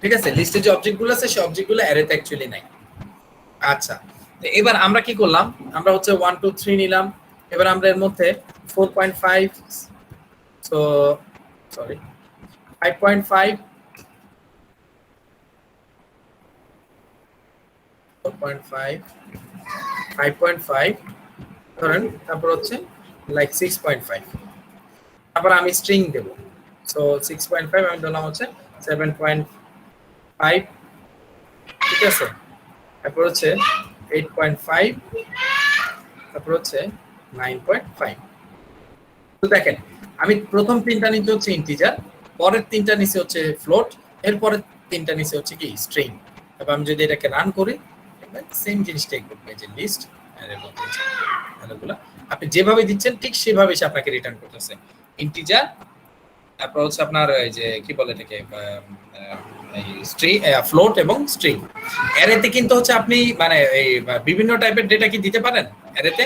ঠিক আছে, লিস্টে যে অবজেক্টগুলো আছে সেই অবজেক্টগুলো অ্যারেতে অ্যাকচুয়ালি নাই। আচ্ছা, তো এবার আমরা কি করলাম, আমরা হচ্ছে 1 2 3 নিলাম। এবার আমরা এর মধ্যে 4.5, সো সরি 5.5, 4.5, 5.5 ধরেন, তারপর হচ্ছে লাইক 6.5, তারপর আমি স্ট্রিং দেব। সো 6.5 আমি দিলাম হচ্ছে 7.5, ঠিক আছে, তারপর হচ্ছে 8.5, তারপর হচ্ছে 9.5। তো দেখেন আমি প্রথম তিনটা নিচে হচ্ছে ইন্টিজার, পরের তিনটা নিচে হচ্ছে ফ্লোট, এরপরের তিনটা নিচে হচ্ছে কি স্ট্রিং। তারপর আমি যদি এটাকে রান করি, সেম জিনিসটাই করবে, যে লিস্ট ভ্যালুগুলো আপনি যেভাবে দিচ্ছেন ঠিক সেভাবে সে আপনাকে রিটার্ন করতেছে। ইন্টিজার, তারপর হচ্ছে আপনার এই যে কি বলে এটাকে স্ট্রিং, ফ্লোট এবং স্ট্রিং। অ্যারেতে কিন্তু হচ্ছে আপনি মানে এই বিভিন্ন টাইপের ডেটা কি দিতে পারেন অ্যারেতে?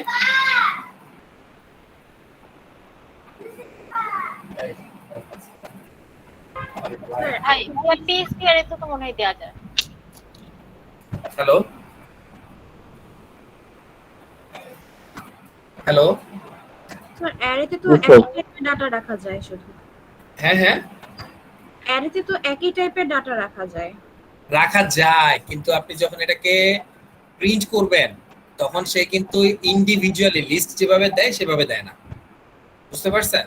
ভাই পিএসপি এর তো মনে হয় দেওয়া যায়। হ্যালো হ্যালো, স্যার অ্যারেতে তো Yes, sir. একই টাইপের ডাটা রাখা যায় শুধু। হ্যাঁ হ্যাঁ অ্যারেতে তো একই টাইপের ডাটা রাখা যায়। রাখা যায়, কিন্তু আপনি যখন এটাকে প্রিন্ট করবেন তখন সে কিন্তু ইন্ডিভিজুয়ালি লিস্ট যেভাবে দেয় সেভাবে দেয় না, বুঝতে পারছেন?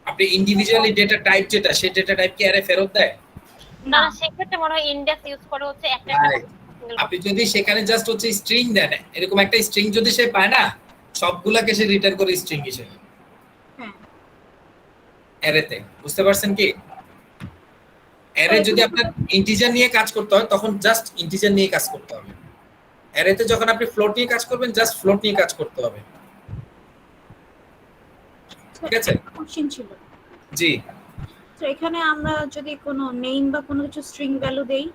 আপনি ইন্ডিভিজুয়ালি ডেটা টাইপ যেটা, সেই ডেটা টাইপ কি অ্যারে ফেরত দেয়? না সেক্ষেত্রে মনে হয় ইন্ডেক্স ইউজ করে হচ্ছে একটা Right. আপনি যদি সেখানে জাস্ট হচ্ছে স্ট্রিং দেন, এরকম একটা স্ট্রিং যদি সে পায় না, সবগুলাকে সে রিটার্ন করে স্ট্রিং হিসেবে হ্যাঁ। অ্যারেতে, বুঝতে পারছেন কি? অ্যারে যদি আপনার ইন্টিজার নিয়ে কাজ করতে হয় তখন জাস্ট ইন্টিজার নিয়ে কাজ করতে হবে। অ্যারেতে যখন আপনি ফ্লোট নিয়ে কাজ করবেন জাস্ট ফ্লোট নিয়ে কাজ করতে হবে। ঠিক আছে? কোশ্চেন ছিল। জি, তো এখানে আমরা যদি কোনো নেম বা কোনো কিছু স্ট্রিং ভ্যালু দেই,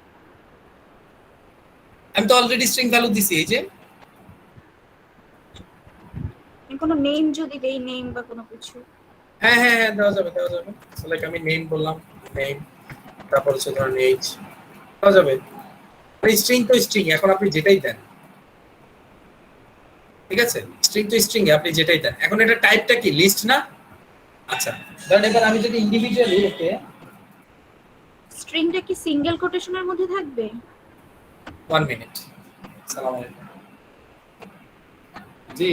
আমি তো অলরেডি স্ট্রিং ভ্যালু দিছি, এই যে কোনো নেম যদি দেই, নেম বা কোনো কিছু, হ্যাঁ হ্যাঁ হ্যাঁ দেওয়া যাবে দেওয়া যাবে। লাইক আমি নেম বললাম, নেম, তারপর হচ্ছে ধরেন এইজ, দেওয়া যাবে। স্ট্রিং তো স্ট্রিং, এখন আপনি যেটাই দেন, ঠিক আছে? স্ট্রিং তো স্ট্রিং, আপনি যেটাই দেন। এখন এটা টাইপটা কি, লিস্ট না? আচ্ছা, ধরেন এবার আমি যদি ইন্ডিভিজুয়ালি ওকে স্ট্রিংটা কি সিঙ্গেল কোটেশনের মধ্যে থাকবে? 1 মিনিট। আসসালামু আলাইকুম। জি,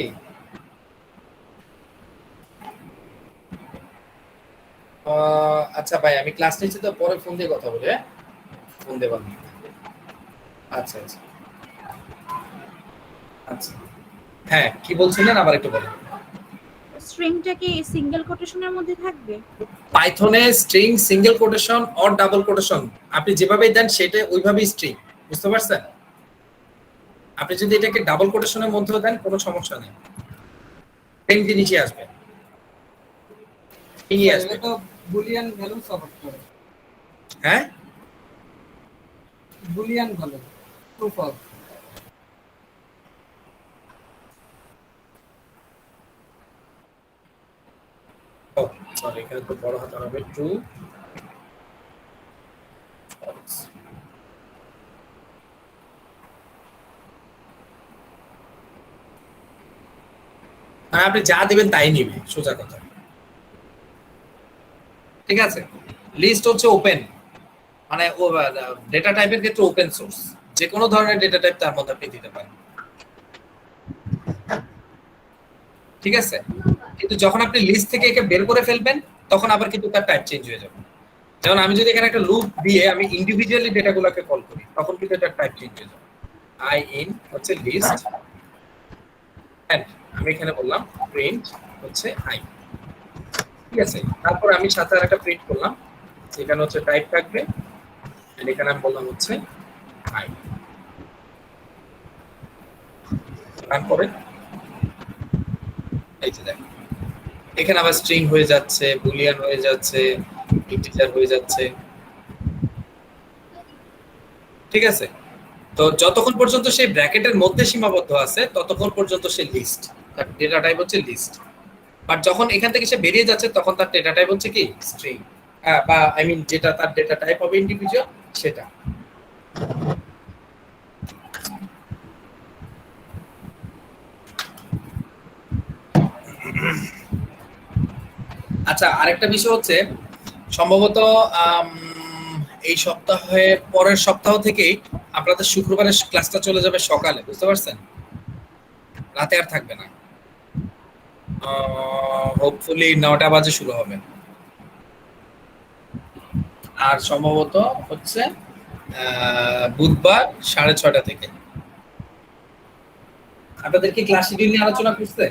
আচ্ছা ভাই আমি ক্লাস নিচ্ছি তো, পরে ফোন দিয়ে কথা বলি। হ্যাঁ, ফোন দেবেন। আচ্ছা আচ্ছা আচ্ছা, হ্যাঁ কি বলছিলেন আবার একটু বলেন। স্ট্রিংটা কি সিঙ্গেল কোটেশনের মধ্যে থাকবে? পাইথনে string single quotation or double quotation আপনি যেভাবেই দেন সেটা ওইভাবেই স্ট্রিং, বুঝতে পারছেন? আপনি যদি এটাকে ডাবল কোটেশনের মধ্যেও দেন কোনো সমস্যা নেই, সেম জিনিসই আসবে, ঠিকই আসবে। এটা তো বুলিয়ান ভ্যালু সাপোর্ট করে। হ্যাঁ, বুলিয়ান ভ্যালু ট্রু ফলস। ও সরি, এখানে তো বড় হাতে হবে, ট্রু ফলস। মানে আপনি যা দিবেন তাই নিবে, সোজা কথা। ঠিক আছে? লিস্ট হচ্ছে ওপেন, মানে ডেটা টাইপের ক্ষেত্রে ওপেন সোর্স, যে কোনো ধরনের ডেটা টাইপ তার মধ্যে আপনি দিতে পারেন। ঠিক আছে? কিন্তু যখন আপনি লিস্ট থেকে একে বের করে ফেলবেন তখন আবার কিন্তু তার টাইপ চেঞ্জ হয়ে যাবে। যেমন আমি যদি এখানে একটা লুপ দিয়ে আমি ইন্ডিভিজুয়ালি ডেটাগুলোকে কল করি তখন কিন্তু এটার টাইপ চেঞ্জ হয়ে যাবে। আই ইন হচ্ছে লিস্ট, এন্ড আমি এখানে বললাম প্রিন্ট হচ্ছে আই। ঠিক আছে? তারপর আমি সাথে আরেকটা প্রিন্ট করলাম, এখানে হচ্ছে টাইপ থাকবে, এন্ড এখানে আমি বললাম হচ্ছে আই। তারপরে এই যে দেখেন এখানে আবার স্ট্রিং হয়ে যাচ্ছে, বুলিয়ান হয়ে যাচ্ছে, ইন্টিজার হয়ে যাচ্ছে। ঠিক আছে? তো যতক্ষণ পর্যন্ত সেই ব্র্যাকেটের মধ্যে সীমাবদ্ধ আছে ততক্ষণ পর্যন্ত সে লিস্ট, তার ডেটা টাইপ হচ্ছে লিস্ট। বাট যখন এখান থেকে সে বেরিয়ে যাচ্ছে তখন তার ডেটা টাইপ হচ্ছে কি স্ট্রিং, বা আই মিন যেটা তার ডেটা টাইপ হবে ইন্ডিভিজুয়াল সেটা। আচ্ছা, আরেকটা বিষয় হচ্ছে সম্ভবত এই সপ্তাহে পরের সপ্তাহ থেকেই আপনাদের শুক্রবারের ক্লাসটা চলে যাবে সকালে, বুঝতে পারছেন? রাতে আর থাকবে না, হোপফুলি 9টা বাজে শুরু হবে। আর সম্ভবত হচ্ছে বুধবার 6:30 থেকে। আপনাদের কি ক্লাস শিডিউল নিয়ে আলোচনা করতে?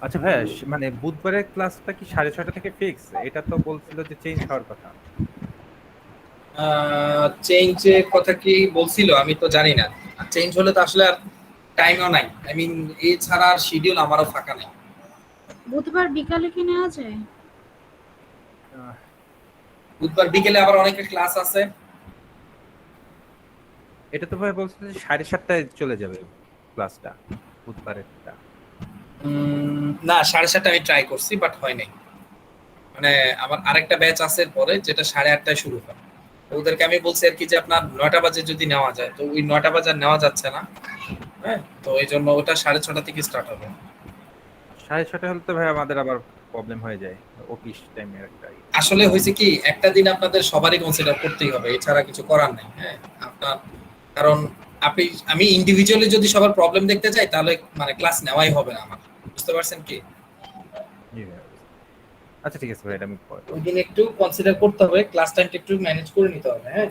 আচ্ছা ভাই, মানে বুধবারের ক্লাসটা কি 6:30 থেকে ফিক্স? এটা তো বলছিল যে চেঞ্জ হওয়ার কথা। চেঞ্জের কথা কি বলছিল আমি তো জানি না, চেঞ্জ হলে তো আসলে আর টাইমও নাই, আই মিন এছাড়া আর শিডিউল আমারও ফাঁকা নেই। বুধবার বিকালে কি নেওয়া যায়? বুধবার বিকেলে আবার অনেকের ক্লাস আছে। এটা তো ভাই বলছিল যে 7:30টায় চলে যাবে ক্লাসটা, বুধবারেরটা। না 7:30 আমি ট্রাই করছি বাট হয় নাই। মানে আমার আরেকটা ব্যাচ আছে পরে যেটা 8:30টায় শুরু হয়। ওদেরকে আমি বলছি আর কি যে আপনার 9টা বাজে যদি নেওয়া যায়, তো ওই 9টা বাজে আর নেওয়া যাচ্ছে না। হ্যাঁ, তো এই জন্য ওটা 6:30 থেকে স্টার্ট হবে। 6:30 হলে তো ভাই আমাদের আবার প্রবলেম হয়ে যায়, অফিস টাইমের একটা। আসলে হয়েছে কি, একটা দিন আপনাদের সবারই কনসিডার করতেই হবে, এছাড়া কিছু করার নেই। হ্যাঁ, আপনার কারণ আমি ইন্ডিভিজুয়ালি যদি সবার প্রবলেম দেখতে যাই তাহলে মানে ক্লাস নেওয়াই হবে না আমার, বুঝতে পারছেন কি? জি ভাই। আচ্ছা ঠিক আছে ভাই, এটা আমি ওই দিন একটু কনসিডার করতে হবে, ক্লাস টাইমটা একটু ম্যানেজ করে নিতে হবে। হ্যাঁ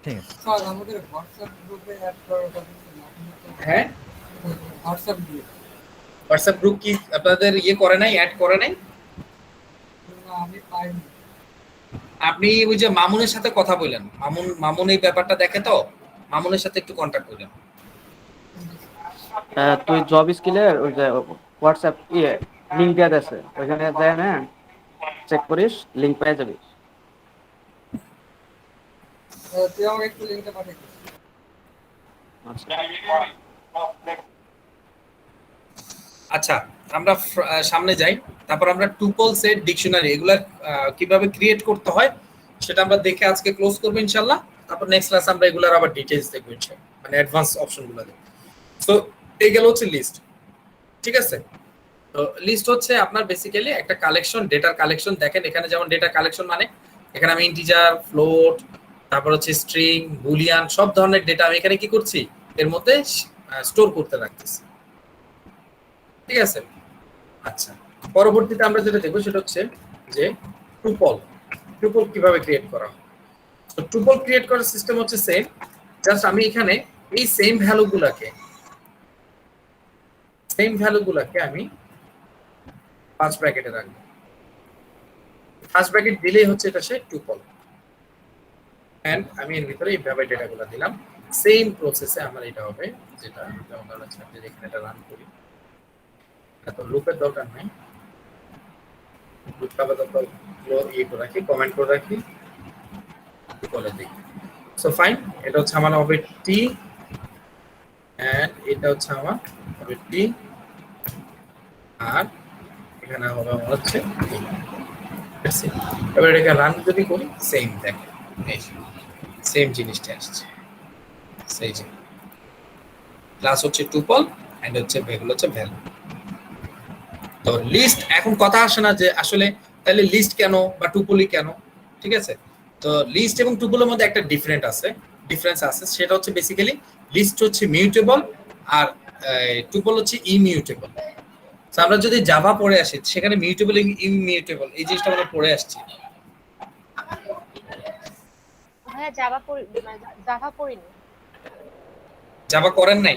ঠিক আছে। স্যার আমাদের হোয়াটসঅ্যাপ গ্রুপে অ্যাড করার কথা ছিল। হ্যাঁ, হোয়াটসঅ্যাপ গ্রুপ হোয়াটসঅ্যাপ গ্রুপ কি আপনাদের করে নাই, অ্যাড করে নাই? আমি পাইনি। আপনি ওই যে মামুনের সাথে কথা বললেন, মামুন এই ব্যাপারটা দেখে, তো মামুনের সাথে একটু কন্ট্যাক্ট করলেন। তুই জব স্কিলের ওই যে হোয়াটসঅ্যাপ লিঙ্ক দেওয়া আছে, ওইখানে যায় না, চেক করিস, লিঙ্ক পেয়ে যাবি। তুই আমাকে একটু লিঙ্কটা পাঠিয়ে দিস। আচ্ছা, আমরা সামনে যাই। তারপর আমরা টুপল সেট ডিকশনারি এগুলা কিভাবে ক্রিয়েট করতে হয় সেটা আমরা দেখে আজকে ক্লোজ করব ইনশাআল্লাহ। তারপর নেক্সট ক্লাস আমরা এগুলার আবার ডিটেইলস দেখব ইনশাআল্লাহ, মানে অ্যাডভান্স অপশনগুলো দেখব। সো এই গেল হচ্ছে লিস্ট, ঠিক আছে? তো লিস্ট হচ্ছে আপনার বেসিক্যালি একটা কালেকশন, ডেটার কালেকশন। দেখেন এখানে যেমন ডেটা কালেকশন মানে এখানে আমি ইন্টিজার, ফ্লোট, তারপর হচ্ছে স্ট্রিং, বুলিয়ান, সব ধরনের ডেটা আমি এখানে কি করছি, এর মধ্যে স্টোর করতে রাখতেছি, ঠিক আছে? আচ্ছা, পরবর্তীতে আমরা যেটা দেখব সেটা হচ্ছে যে টুপল কিভাবে ক্রিয়েট করা হয়। তো টুপল ক্রিয়েট করার সিস্টেম হচ্ছে সেম, জাস্ট আমি এখানে এই সেম ভ্যালুগুলোকে আমি ফার্স্ট ব্র্যাকেটে রাখবো। ফার্স্ট ব্র্যাকেট দিলেই হচ্ছে এটা সে টুপল, এন্ড আমি এর ভিতরে এইভাবে ডেটাগুলো দিলাম। সেম প্রসেসে আমার এটা হবে, যেটা যেমন আমরা ছাত্রী এখানে এটা রান করি, এত লুপের দরকার নাই, লুপ আপাতত ইয়ে করে রাখি, কমেন্ট করে রাখি, বলে দিই। সো ফাইন, এটা হচ্ছে আমার হবে টি, এন্ড এটা হচ্ছে আমার হবে টি, আর এখানে হবে আমার হচ্ছে টি। এবার এটাকে রান যদি করি, সেম দেখেন, এই সেম জিনিসটা আসছে। সেই যে ক্লাস হচ্ছে টুপল এন্ড হচ্ছে ভ্যালু হচ্ছে ভ্যালু। তো লিস্ট, এখন কথা আসে না যে আসলে তাহলে লিস্ট কেন বা টুপলই কেন, ঠিক আছে? তো লিস্ট এবং টুপলের মধ্যে একটা ডিফারেন্স আছে, সেটা হচ্ছে বেসিক্যালি লিস্ট হচ্ছে মিউটেবল আর টুপল হচ্ছে ইমিউটেবল। তো আমরা যদি জাভা পড়ে আসি, সেখানে মিউটেবল এবং ইমিউটেবল এই জিনিসটা আমরা পড়ে আসছি। ভাইয়া জাভা পড়িনি। জাভা করেন নাই?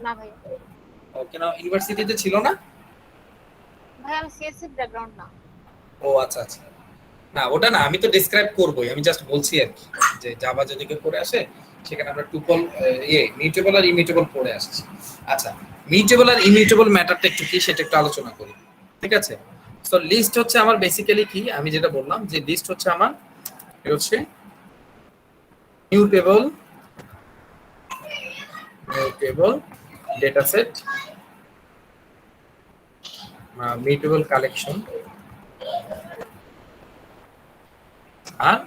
না ভাইয়া। কেন, ইউনিভার্সিটিতে ছিল না? ভাইয়া আমি সিএসসি ব্যাকগ্রাউন্ড না। ও আচ্ছা আচ্ছা, না ওটা না, আমি তো ডেসক্রাইব করবোই, আমি জাস্ট বলছি আর কি যে জাভা যদি কেউ পড়ে আসে সেখানে আমরা টুপল মিউটেবল আর ইমিউটেবল পড়ে আসছি। আচ্ছা, মিউটেবল আর ইমিউটেবল ম্যাটারটা একটু কি সেটা একটু আলোচনা করি, ঠিক আছে? সো লিস্ট হচ্ছে আমার বেসিক্যালি কি, আমি যেটা বললাম যে লিস্ট হচ্ছে আমার হচ্ছে mutable data set, mutable collection, আর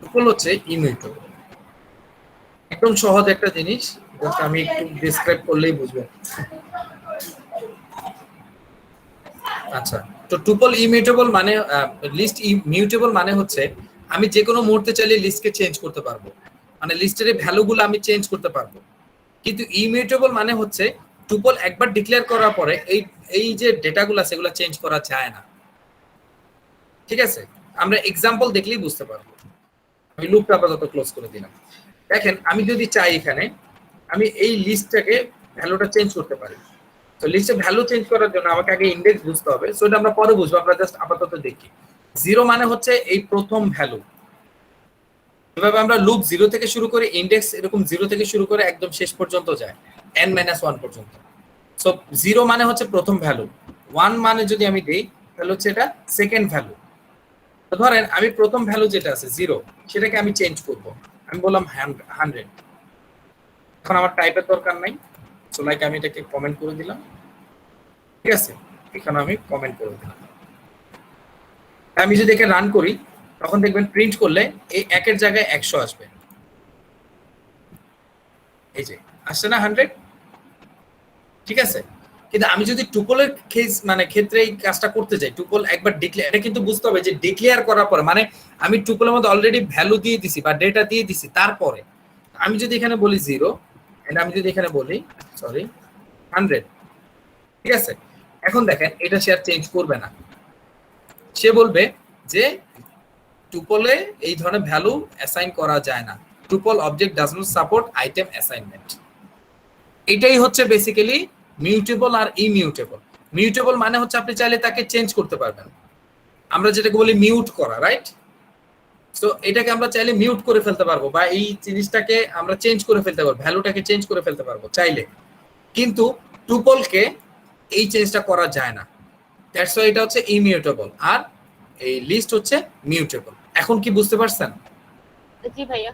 টুপল হচ্ছে ইমিউটেবল। একদম সহজ একটা জিনিস, জাস্ট আমি একটু ডেসক্রাইব করলেই বুঝবেন। আচ্ছা, তো টুপল ইমিউটেবল মানে লিস্ট ইমিউটেবল মানে হচ্ছে আমি যে কোনো মুহূর্তে চাইলে লিস্টকে চেঞ্জ করতে পারবো, মানে লিস্টের ভ্যালুগুলো আমি চেঞ্জ করতে পারবো। কিন্তু ইমিউটেবল মানে হচ্ছে টুপল একবার ডিক্লেয়ার করার পরে এই যে ডেটাগুলো সেগুলো চেঞ্জ করা যায় না, ঠিক আছে? আমরা এক্সাম্পল দেখলেই বুঝতে পারবো। আমি লুপটা আপাতত ক্লোজ করে দিলাম। দেখেন আমি যদি চাই এখানে আমি এই লিস্টটাকে ভ্যালুটা চেঞ্জ করতে পারি। তো লিস্টে ভ্যালু চেঞ্জ করার জন্য আমাকে আগে ইন্ডেক্স বুঝতে হবে, সো এটা আমরা পরে বুঝবো, আমরা জাস্ট আপাতত দেখি। 0 মানে হচ্ছে এই প্রথম ভ্যালু, এভাবে আমরা লুপ 0 থেকে শুরু করে ইন্ডেক্স এরকম 0 থেকে শুরু করে একদম শেষ পর্যন্ত যায় n - 1 পর্যন্ত। সো 0 মানে হচ্ছে প্রথম ভ্যালু, 1 মানে যদি আমি দেই তাহলে হচ্ছে এটা সেকেন্ড ভ্যালু। তো ধরেন আমি প্রথম ভ্যালু যেটা আছে 0 সেটাকে আমি চেঞ্জ করব, আমি বললাম 100। এখন আমার টাইপের দরকার নাই, সো লাইক আমি এটাকে কমেন্ট করে দিলাম, ঠিক আছে, এখানে আমি কমেন্ট করে দিলাম। আমি যদি একে রান করি তখন দেখবেন প্রিন্ট করলে এই 1 এর জায়গায় 100 আসবে, এই যে আসছে না 100, ঠিক আছে। কিন্তু আমি যদি টুপলের কেস মানে ক্ষেত্রে এই কাজটা করতে যাই, টুপল একবার ডিক্লেয়ার, এটা কিন্তু বুঝতে হবে যে ডিক্লেয়ার করার পরে মানে আমি টুপলের মধ্যে অলরেডি ভ্যালু দিয়ে দিছি বা ডেটা দিয়ে দিছি, তারপরে আমি যদি এখানে বলি 0 এন্ড আমি যদি এখানে বলি 100, ঠিক আছে, এখন দেখেন এটা সে আর চেঞ্জ করবে না, সে বলবে যে টুপলে এই ধরনের ভ্যালু অ্যাসাইন করা যায় না, tuple object does not support item assignment. এটাই হচ্ছে বেসিক্যালি মিউটেবল আর ইমিউটেবল। মিউটেবল মানে হচ্ছে আপনি চাইলে তাকে চেঞ্জ করতে পারবেন, আমরা যেটাকে বলি মিউট করা, রাইট? সো এটাকে আমরা চাইলে মিউট করে ফেলতে পারবো বা এই জিনিসটাকে আমরা চেঞ্জ করে ফেলতে পারবো, ভ্যালুটাকে চেঞ্জ করে ফেলতে পারবো চাইলে, কিন্তু টুপলকে এই চেঞ্জটা করা যায় না, দ্যাটস ওয়াই এটা হচ্ছে ইমিউটেবল আর এই লিস্ট হচ্ছে মিউটেবল। এখন কি বুঝতে পারছেন? জি ভাইয়া।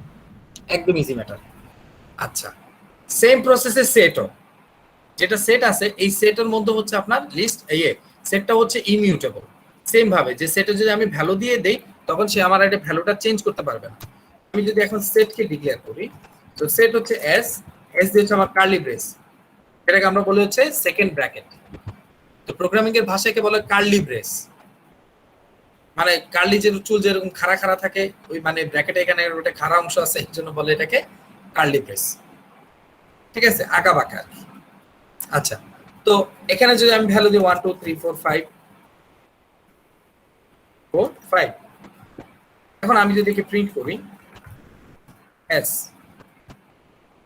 একদম ইজি ম্যাটার। আচ্ছা, সেম প্রসেসে সেটও, যেটা সেট আছে এই সেটের মধ্যে হচ্ছে আপনার লিস্ট, এই সেটটা হচ্ছে ইমিউটেবল। সেম ভাবে যে সেটে যদি আমি ভ্যালু দিয়ে দেই তখন সে আমার একটা ভ্যালুটা চেঞ্জ করতে পারবে না। আমি যদি এখন সেটকে ডিক্লেয়ার করি, তো সেট হচ্ছে এস, এস দিয়ে হচ্ছে আমার কার্লি ব্রেস, এটাকে আমরা বলি হচ্ছে সেকেন্ড ব্র্যাকেট। তো প্রোগ্রামিং এর ভাষাকে বলে কার্লি ব্রেস, মানে কার্লি যে চুল যেরকম খাড়া খাড়া থাকে ওই মানে ব্র্যাকেটে এখানে একটা খাড়া অংশ আছে, এই জন্য বলে এটাকে কার্লি ব্রেস, ঠিক আছে, আঁকা বাঁকা। আচ্ছা, তো এখানে যদি আমি ভ্যালু দিই 1 2 3 4 5 4 5, এখন আমি যদি একে প্রিন্ট করি এস,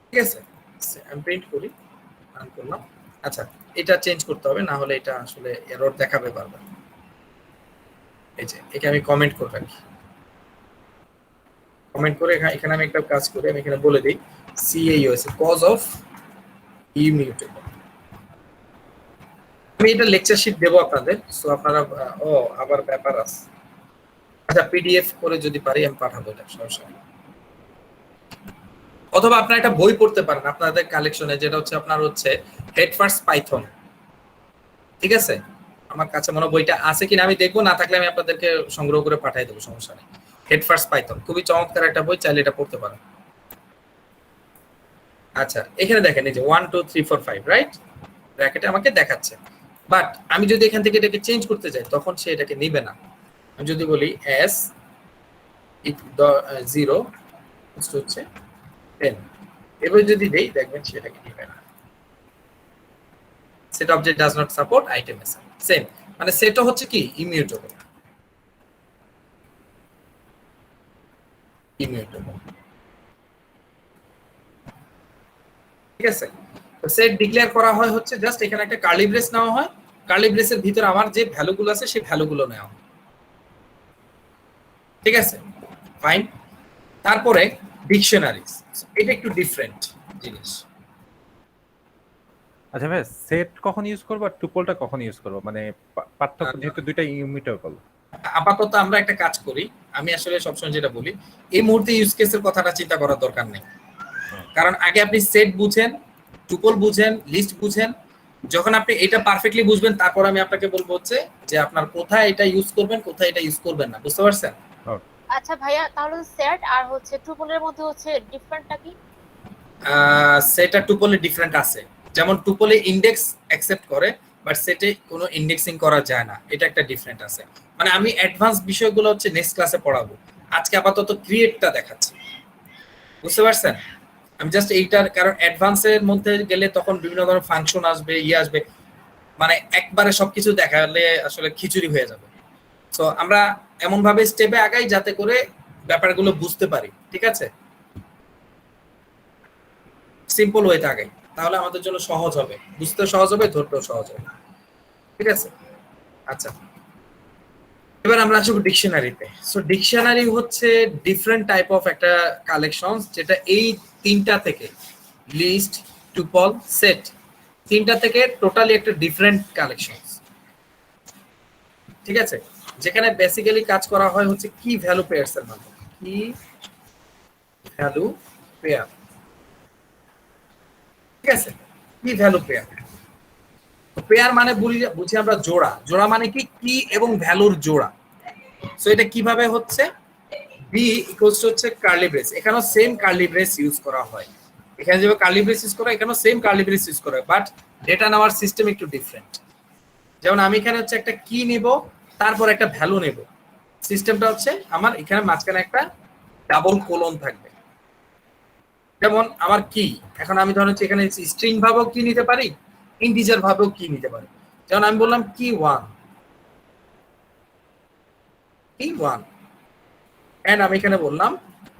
ঠিক আছে, আমি প্রিন্ট করি, রান করলাম। আচ্ছা, এটা চেঞ্জ করতে হবে, না হলে এটা আসলে এরর দেখাবে বারবার। এই যে একে আমি কমেন্ট করে রাখি, কমেন্ট করে এখানে আমি একটা কাজ করি, আমি এখানে বলে দিই CAUS কজ অফ ইমিউটেবল। আমি এটা লেকচার শিট দেবো আপনাদের, সো আপনারা আবার ব্যাপার আছে। আচ্ছা, PDF করে যদি পারি আমি পাঠাবো, এটা সমস্যা নেই। অথবা আপনারা একটা বই পড়তে পারেন আপনাদের কালেকশনে, যেটা হচ্ছে আপনার হচ্ছে হেড ফার্স্ট পাইথন, ঠিক আছে, আমার কাছে মনে হয় বইটা আছে কিনা আমি দেখবো, না থাকলে আমি আপনাদেরকে সংগ্রহ করে পাঠিয়ে দেবো, সমস্যা নেই। হেড ফার্স্ট পাইথন খুবই চমৎকার একটা বই, চাইলে এটা পড়তে পারেন। আচ্ছা, এখানে দেখেন এই যে 1 2 3 4 5, রাইট, ব্র্যাকেটে আমাকে দেখাচ্ছে, বাট আমি যদি এখান থেকে এটাকে চেঞ্জ করতে যাই তখন সে এটাকে নিবে না। আমি যদি বলি s 0 হচ্ছে 10, এবার যদি দেই দেখবেন সে এটাকে নিবে না। Set object does not support item assign, same মানে সেটও হচ্ছে কি ইমিউটেবল, ইমিউটেবল, ঠিক আছে। তো সেট ডিক্লেয়ার করা হয় হচ্ছে জাস্ট এখানে একটা কার্লি ব্রেস নেওয়া হয়, কার্লি ব্রেসের ভিতরে আমার যে ভ্যালুগুলো আছে সেই ভ্যালুগুলো নেওয়া হয়, ঠিক আছে, ফাইন। তারপরে ডিকশনারিজ, এটা একটু ডিফারেন্ট জিনিস। আচ্ছা ভাই, সেট কখন ইউজ করব আর টুপলটা কখন ইউজ করব, মানে পার্থক্য যেহেতু দুইটা ইমিউটেবল। আপাতত আমরা একটা কাজ করি, আমি আসলে সবসময় যেটা বলি এই মুহূর্তে ইউজ কেসের কথাটা চিন্তা করার দরকার নেই, কারণ আগে আপনি সেট বুঝেন, টুপল বুঝেন, লিস্ট বুঝেন, যখন আপনি এটা পারফেক্টলি বুঝবেন তারপর আমি আপনাকে বলবো হচ্ছে যে আপনার কোথায় এটা ইউজ করবেন কোথায় এটা ইউজ করবেন না, বুঝতে পারছেন? আচ্ছা ভাইয়া, তাহলে সেট আর হচ্ছে টুপলের মধ্যে হচ্ছে ডিফারেন্টটা কি? সেট আর টুপলে ডিফারেন্ট আছে, যেমন টুপলে ইনডেক্স অ্যাকসেপ্ট করে বাট সেটে কোনো ইনডেক্সিং করা যায় না, এটা একটা ডিফারেন্ট আছে। মানে আমি অ্যাডভান্স বিষয়গুলো হচ্ছে নেক্সট ক্লাসে পড়াবো, আজকে আপাতত ক্রিয়েটটা দেখাচ্ছি, বুঝতে পারছেন? আমি জাস্ট এইটার, কারণ অ্যাডভান্সের মধ্যে গেলে তখন বিভিন্ন ধরনের ফাংশন আসবে, আসবে, মানে একবারে সবকিছু দেখালে আসলে খিচুড়ি হয়ে যাবে। সো আমরা এমন ভাবে স্টেপে আগাই যাতে করে ব্যাপারগুলো বুঝতে পারি, ঠিক আছে, সিম্পল ওয়েতে আগাই, তাহলে আমাদের জন্য সহজ হবে, বুঝতে সহজ হবে, ধরতেও সহজ হবে, ঠিক আছে। আচ্ছা, এবার আমরা আসবো ডিকশনারিতে। সো ডিকশনারি হচ্ছে ডিফারেন্ট টাইপ অফ একটা কালেকশন, যেটা এই তিনটা থেকে লিস্ট, টুপল, সেট, তিনটা থেকে টোটালি একটা ডিফারেন্ট কালেকশন। ঠিক আছে, যেখানে বেসিক্যালি কাজ করা হয় হচ্ছে কি ভ্যালু পেয়ারস এর মাধ্যমে, কি ভ্যালু পেয়ার। ঠিক আছে, কি ভ্যালু পেয়ার। পেয়ার মানে বুঝি আমরা জোড়া, জোড়া মানে কি কি এবং ভ্যালুর জোড়া। সো এটা কিভাবে হচ্ছে, বি ইকুয়ালস টু হচ্ছে কার্লি ব্রেস, এখানেও সেম কার্লি ব্রেস ইউজ করা হয়, এখানে যেভাবে কার্লি ব্রেস ইউজ করা হয় এখানেও সেম কার্লি ব্রেস ইউজ করা হয়, বাট ডেটা নেওয়ার সিস্টেম একটু ডিফারেন্ট। যেমন আমি এখানে হচ্ছে একটা কি নিব, তারপর একটা ভ্যালু নেব, সিস্টেমটা হচ্ছে আমার এখানে মাঝখানে একটা ডাবল কোলন থাকবে। যেমন আমার কি, এখন আমি ধরেন হচ্ছে এখানে স্ট্রিং ভাবেও কি নিতে পারি, ইন্টিজার ভাবেও কি নিতে পারি। যেমন আমি বললাম কি 1, কি 1, এন্ড আমি এখানে বললাম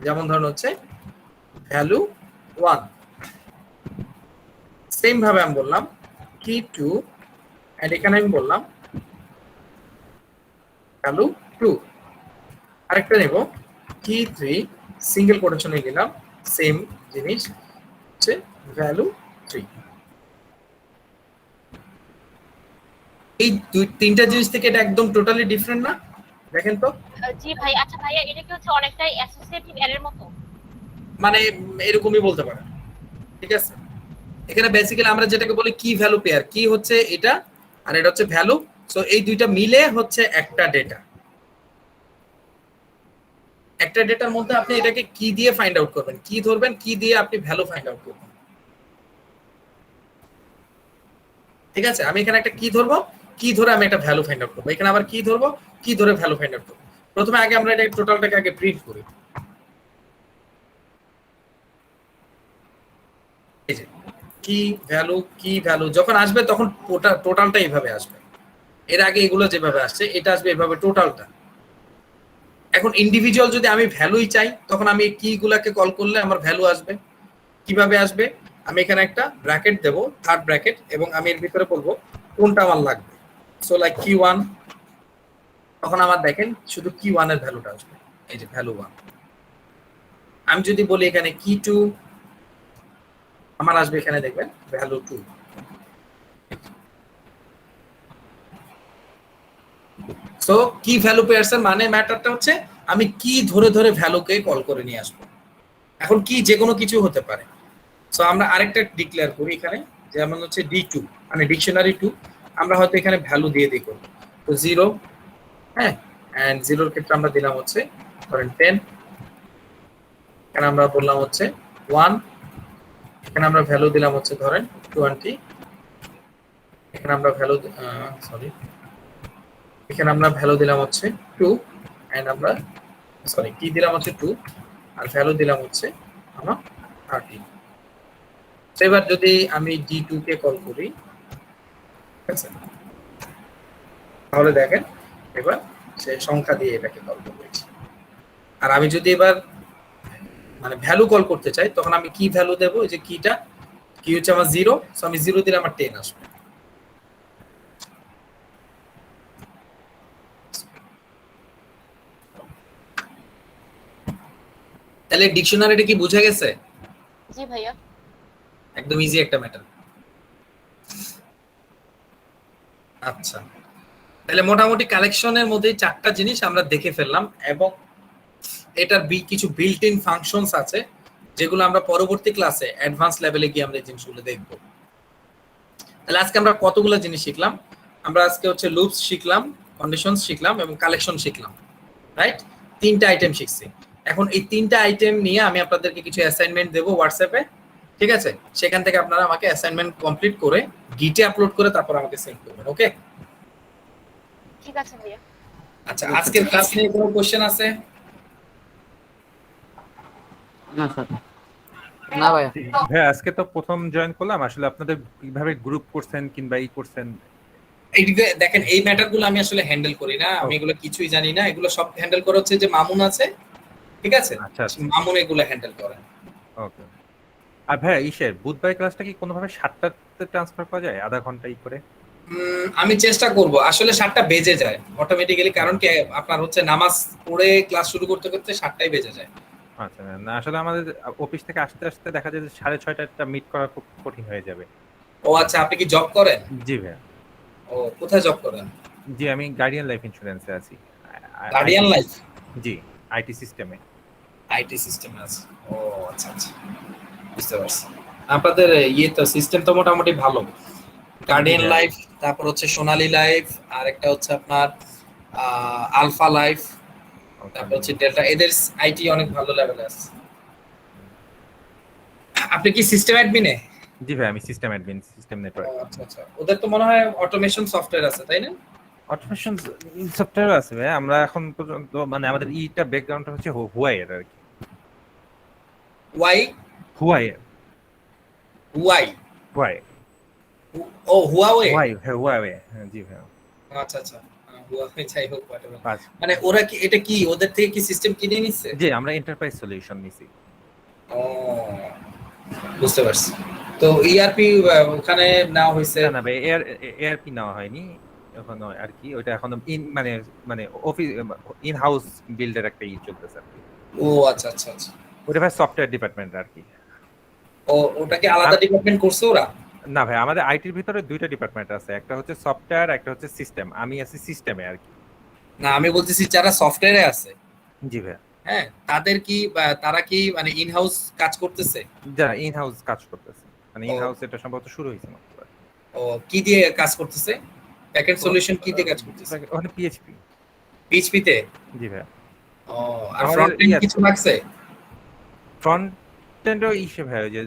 যেমন ধরেন হচ্ছে ভ্যালু 1। সেম ভাবে আমি বললাম কি 2, এন্ড এখানে আমি বললাম ভ্যালু 2। আরেকটা নেব কি 3, সিঙ্গেল কোটেশনে দিলাম সেম জিনিস হচ্ছে ভ্যালু 3। এই তিনটা জিনিস থেকে এটা একদম টোটালি ডিফারেন্ট না, দেখেন তো। জি ভাই। আচ্ছা ভাইয়া, এটা কি হচ্ছে অনেকটাই অ্যাসোসিয়েটিভ অ্যারের মতো? মানে এরকমই বলতে পারেন। ঠিক আছে, এখানে বেসিক্যালি আমরা যেটাকে বলি কি ভ্যালু পেয়ার, কি হচ্ছে এটা আর এটা হচ্ছে ভ্যালু। সো এই দুইটা মিলে হচ্ছে একটা ডেটা। একটা ডেটার মধ্যে আপনি এটাকে কি দিয়ে ফাইন্ড আউট করবেন, কি ধরবেন, কি দিয়ে আপনি ভ্যালু ফাইন্ড আউট করবেন। ঠিক আছে, আমি এখানে একটা কি ধরবো, কি ধরে আমি একটা ভ্যালু ফাইন্ড আউট করবো, এখানে আবার কি ধরবো, কি ধরে ভ্যালু ফাইন্ড আউট করবো। প্রথমে আগে আমরা এটা টোটালটাকে আগে প্রিন্ট করি। এই যে কি ভ্যালু, কি ভ্যালু যখন আসবে তখন টোটালটা এইভাবে আসবে। এর আগে এগুলো যেভাবে আসছে এটা আসবে এভাবে টোটালটা। এখন ইন্ডিভিজুয়াল যদি আমি ভ্যালুই চাই তখন আমি কি গুলাকে কল করলে আমার ভ্যালু আসবে। কিভাবে আসবে, আমি এখানে একটা ব্র্যাকেট দেব, থার্ড ব্র্যাকেট, এবং আমি এর ভিতরে বলবো কোনটা আমার লাগবে। সো লাইক কি 1, তখন আমার দেখেন শুধু কি 1 এর ভ্যালুটা আসবে, এই যে ভ্যালু 1। আমি যদি বলি এখানে কি 2, আমার আসবে এখানে দেখবেন ভ্যালু 2। সো কি ভ্যালু পেয়ারস এর মানে ম্যাটারটা হচ্ছে আমি কি ধরে ধরে ভ্যালুকে কল করে নিয়ে আসবো। এখন কি যে কোনো কিছু হতে পারে। সো আমরা আরেকটা ডিক্লেয়ার করি এখানে, যেমন হচ্ছে D2 মানে ডিকশনারি 2, আমরা হয়তো এখানে ভ্যালু দিয়ে দিই করব। তো 0, হ্যাঁ, এন্ড 0 এর ক্ষেত্রে আমরা দিলাম হচ্ছে ধরেন 10, এখানে আমরা বললাম হচ্ছে 1, এখানে আমরা ভ্যালু দিলাম হচ্ছে ধরেন 20, এখানে আমরা ভ্যালু এখানে আমরা ভ্যালু দিলাম হচ্ছে 2, এন্ড আমরা কি দিলাম হচ্ছে 2, আর ভ্যালু দিলাম হচ্ছে আমার 30। এবার যদি আমি D2 কে কল করি, ঠিক আছে, তাহলে দেখেন এবার সে সংখ্যা দিয়ে এটাকে কল করছি। আর আমি যদি এবার মানে ভ্যালু কল করতে চাই তখন আমি কি ভ্যালু দেবো, যে কিটা কি হচ্ছে আমার 0, সো আমি 0 দিলে আমার 10 আসবে। তাহলে ডিকশনারিটা কি বুঝা গেছে? জি ভাইয়া। একদম ইজি একটা ম্যাটার। আচ্ছা, তাহলে মোটামুটি কালেকশনের মধ্যে 4টা জিনিস আমরা দেখে ফেললাম, এবং এটার কিছু বিল্ট ইন ফাংশনস আছে যেগুলো আমরা পরবর্তী ক্লাসে অ্যাডভান্স লেভেলে গিয়ে আমরা এই জিনিসগুলো দেখব। তাহলে আজকে আমরা কতগুলো জিনিস শিখলাম, আমরা আজকে হচ্ছে লুপস শিখলাম, কন্ডিশনস শিখলাম এবং কালেকশন শিখলাম, রাইট? 3টা আইটেম শিখছি। এখন এই 3টা আইটেম নিয়ে আমি আপনাদেরকে কিছু অ্যাসাইনমেন্ট দেবো হোয়াটসঅ্যাপে, ঠিক আছে? সেখান থেকে আপনারা আমাকে অ্যাসাইনমেন্ট কমপ্লিট করে গিটে আপলোড করে তারপর আমাকে সেন্ড করবেন, ওকে? ঠিক আছে ভাইয়া। আচ্ছা, আজকের ক্লাস নিয়ে কোনো কোশ্চেন আছে? না স্যার, না ভাইয়া। ভাইয়া আজকে তো প্রথম জয়েন করলাম, আসলে আপনাদের কিভাবে গ্রুপ করছেন কিংবা করছেন এইদিকে দেখেন, এই ম্যাটারগুলো আমি আসলে হ্যান্ডেল করি না, আমি এগুলো কিছুই জানি না। এগুলো সব হ্যান্ডেল করা হচ্ছে যে মামুন আছে, ঠিক আছে? আচ্ছা, মামুন এগুলো হ্যান্ডেল করে। ওকে। আর ভাইয়া বুধবার ক্লাসটা কি কোনোভাবে 7টাতে ট্রান্সফার করা যায়, আধা ঘন্টা করে? আমি চেষ্টা করব। আসলে 7টা বেজে যায় অটোমেটিক্যালি, কারণ কি আপনার হচ্ছে নামাজ পড়ে ক্লাস শুরু করতে করতে 7টাই বেজে যায়। আচ্ছা, না আসলে আমাদের অফিস থেকে আসতে আসতে দেখা যায় যে 6:30টা মিট করা খুব কঠিন হয়ে যাবে। ও আচ্ছা, আপনি কি জব করেন? জি ভাইয়া। ও, কোথায় জব করেন? জি আমি গার্ডিয়ান লাইফ ইন্স্যুরেন্সে আছি। গার্ডিয়ান লাইফ জি আইটি সিস্টেমে। আইটি সিস্টেম আছে। ও আচ্ছা আচ্ছা, বুঝতে পারছি। আপনাদের ইয়ে তো সিস্টেম তো মোটামুটি ভালো। গার্ডিয়ান হ্যাঁ। লাইফ, তারপর হচ্ছে সোনালী লাইফ, আর একটা হচ্ছে আপনার আলফা লাইফ, তারপর হচ্ছে ডেল্টা। এদের আইটি অনেক ভালো লেভেলে আছে। আপনি কি সিস্টেম অ্যাডমিনে? জি ভাই আমি সিস্টেম অ্যাডমিন, সিস্টেম নেটওয়ার্ক। আচ্ছা আচ্ছা, ওদের তো মনে হয় অটোমেশন সফটওয়্যার আছে, তাই না? অটোমেশন সফটওয়্যার আছে ভাই। আমরা এখন পর্যন্ত মানে আমাদের ইটা ব্যাকগ্রাউন্ডটা হচ্ছে হুয়াই এর আর কি। ওয়াই হুয়াই ওয়াই হুয়াই ও হুয়াওয়ে। হুয়াই হ্যাঁ হুয়াই হ্যাঁ জি ভাই। আচ্ছা আচ্ছা, হুয়াওয়ে যাই হোক whatever। আচ্ছা মানে ওরা কি এটা কি ওদের থেকে কি সিস্টেম কিনে নিচ্ছে? জি আমরা এন্টারপ্রাইজ সলিউশন নিছি। ও বুঝতে পারছি। তো ইআরপি ওখানে নেওয়া হয়েছে? না না ভাই এআরপি নেওয়া হয়নি এখনো আর কি। ওটা এখনো মানে মানে অফিস ইন হাউস বিল্ডের একটা চলতেছে আর কি। ও আচ্ছা আচ্ছা আচ্ছা। ওটা ভাই সফটওয়্যার ডিপার্টমেন্ট আর কি। ও ওটাকে আলাদা ডিপার্টমেন্ট করছে ওরা? না ভাই আমাদের আইটির ভিতরে দুইটা ডিপার্টমেন্ট আছে, একটা হচ্ছে সফটওয়্যার, একটা হচ্ছে সিস্টেম। আমি আছি সিস্টেমে আর কি। না আমি বলতেছি যারা সফটওয়্যারে আছে, জি ভাই হ্যাঁ, তাদের কি তারা কি মানে ইন হাউস কাজ করতেছে? যারা ইন হাউস কাজ করতেছে মানে ও। ইন হাউস এটা সম্ভবত শুরু হয়েছে মাত্র। ও কি দিয়ে কাজ করতেছে? ব্যাকএন্ড সলিউশন কি দিয়ে কাজ করতেছে? ওখানে পিএইচপি। পিএইচপি তে? জি ভাই। ও আর আমাদের ফ্রন্ট এন্ড ইয়ে কিছু লাগছে? ফ্রন্ট এন্ডও ইসে ভাই যে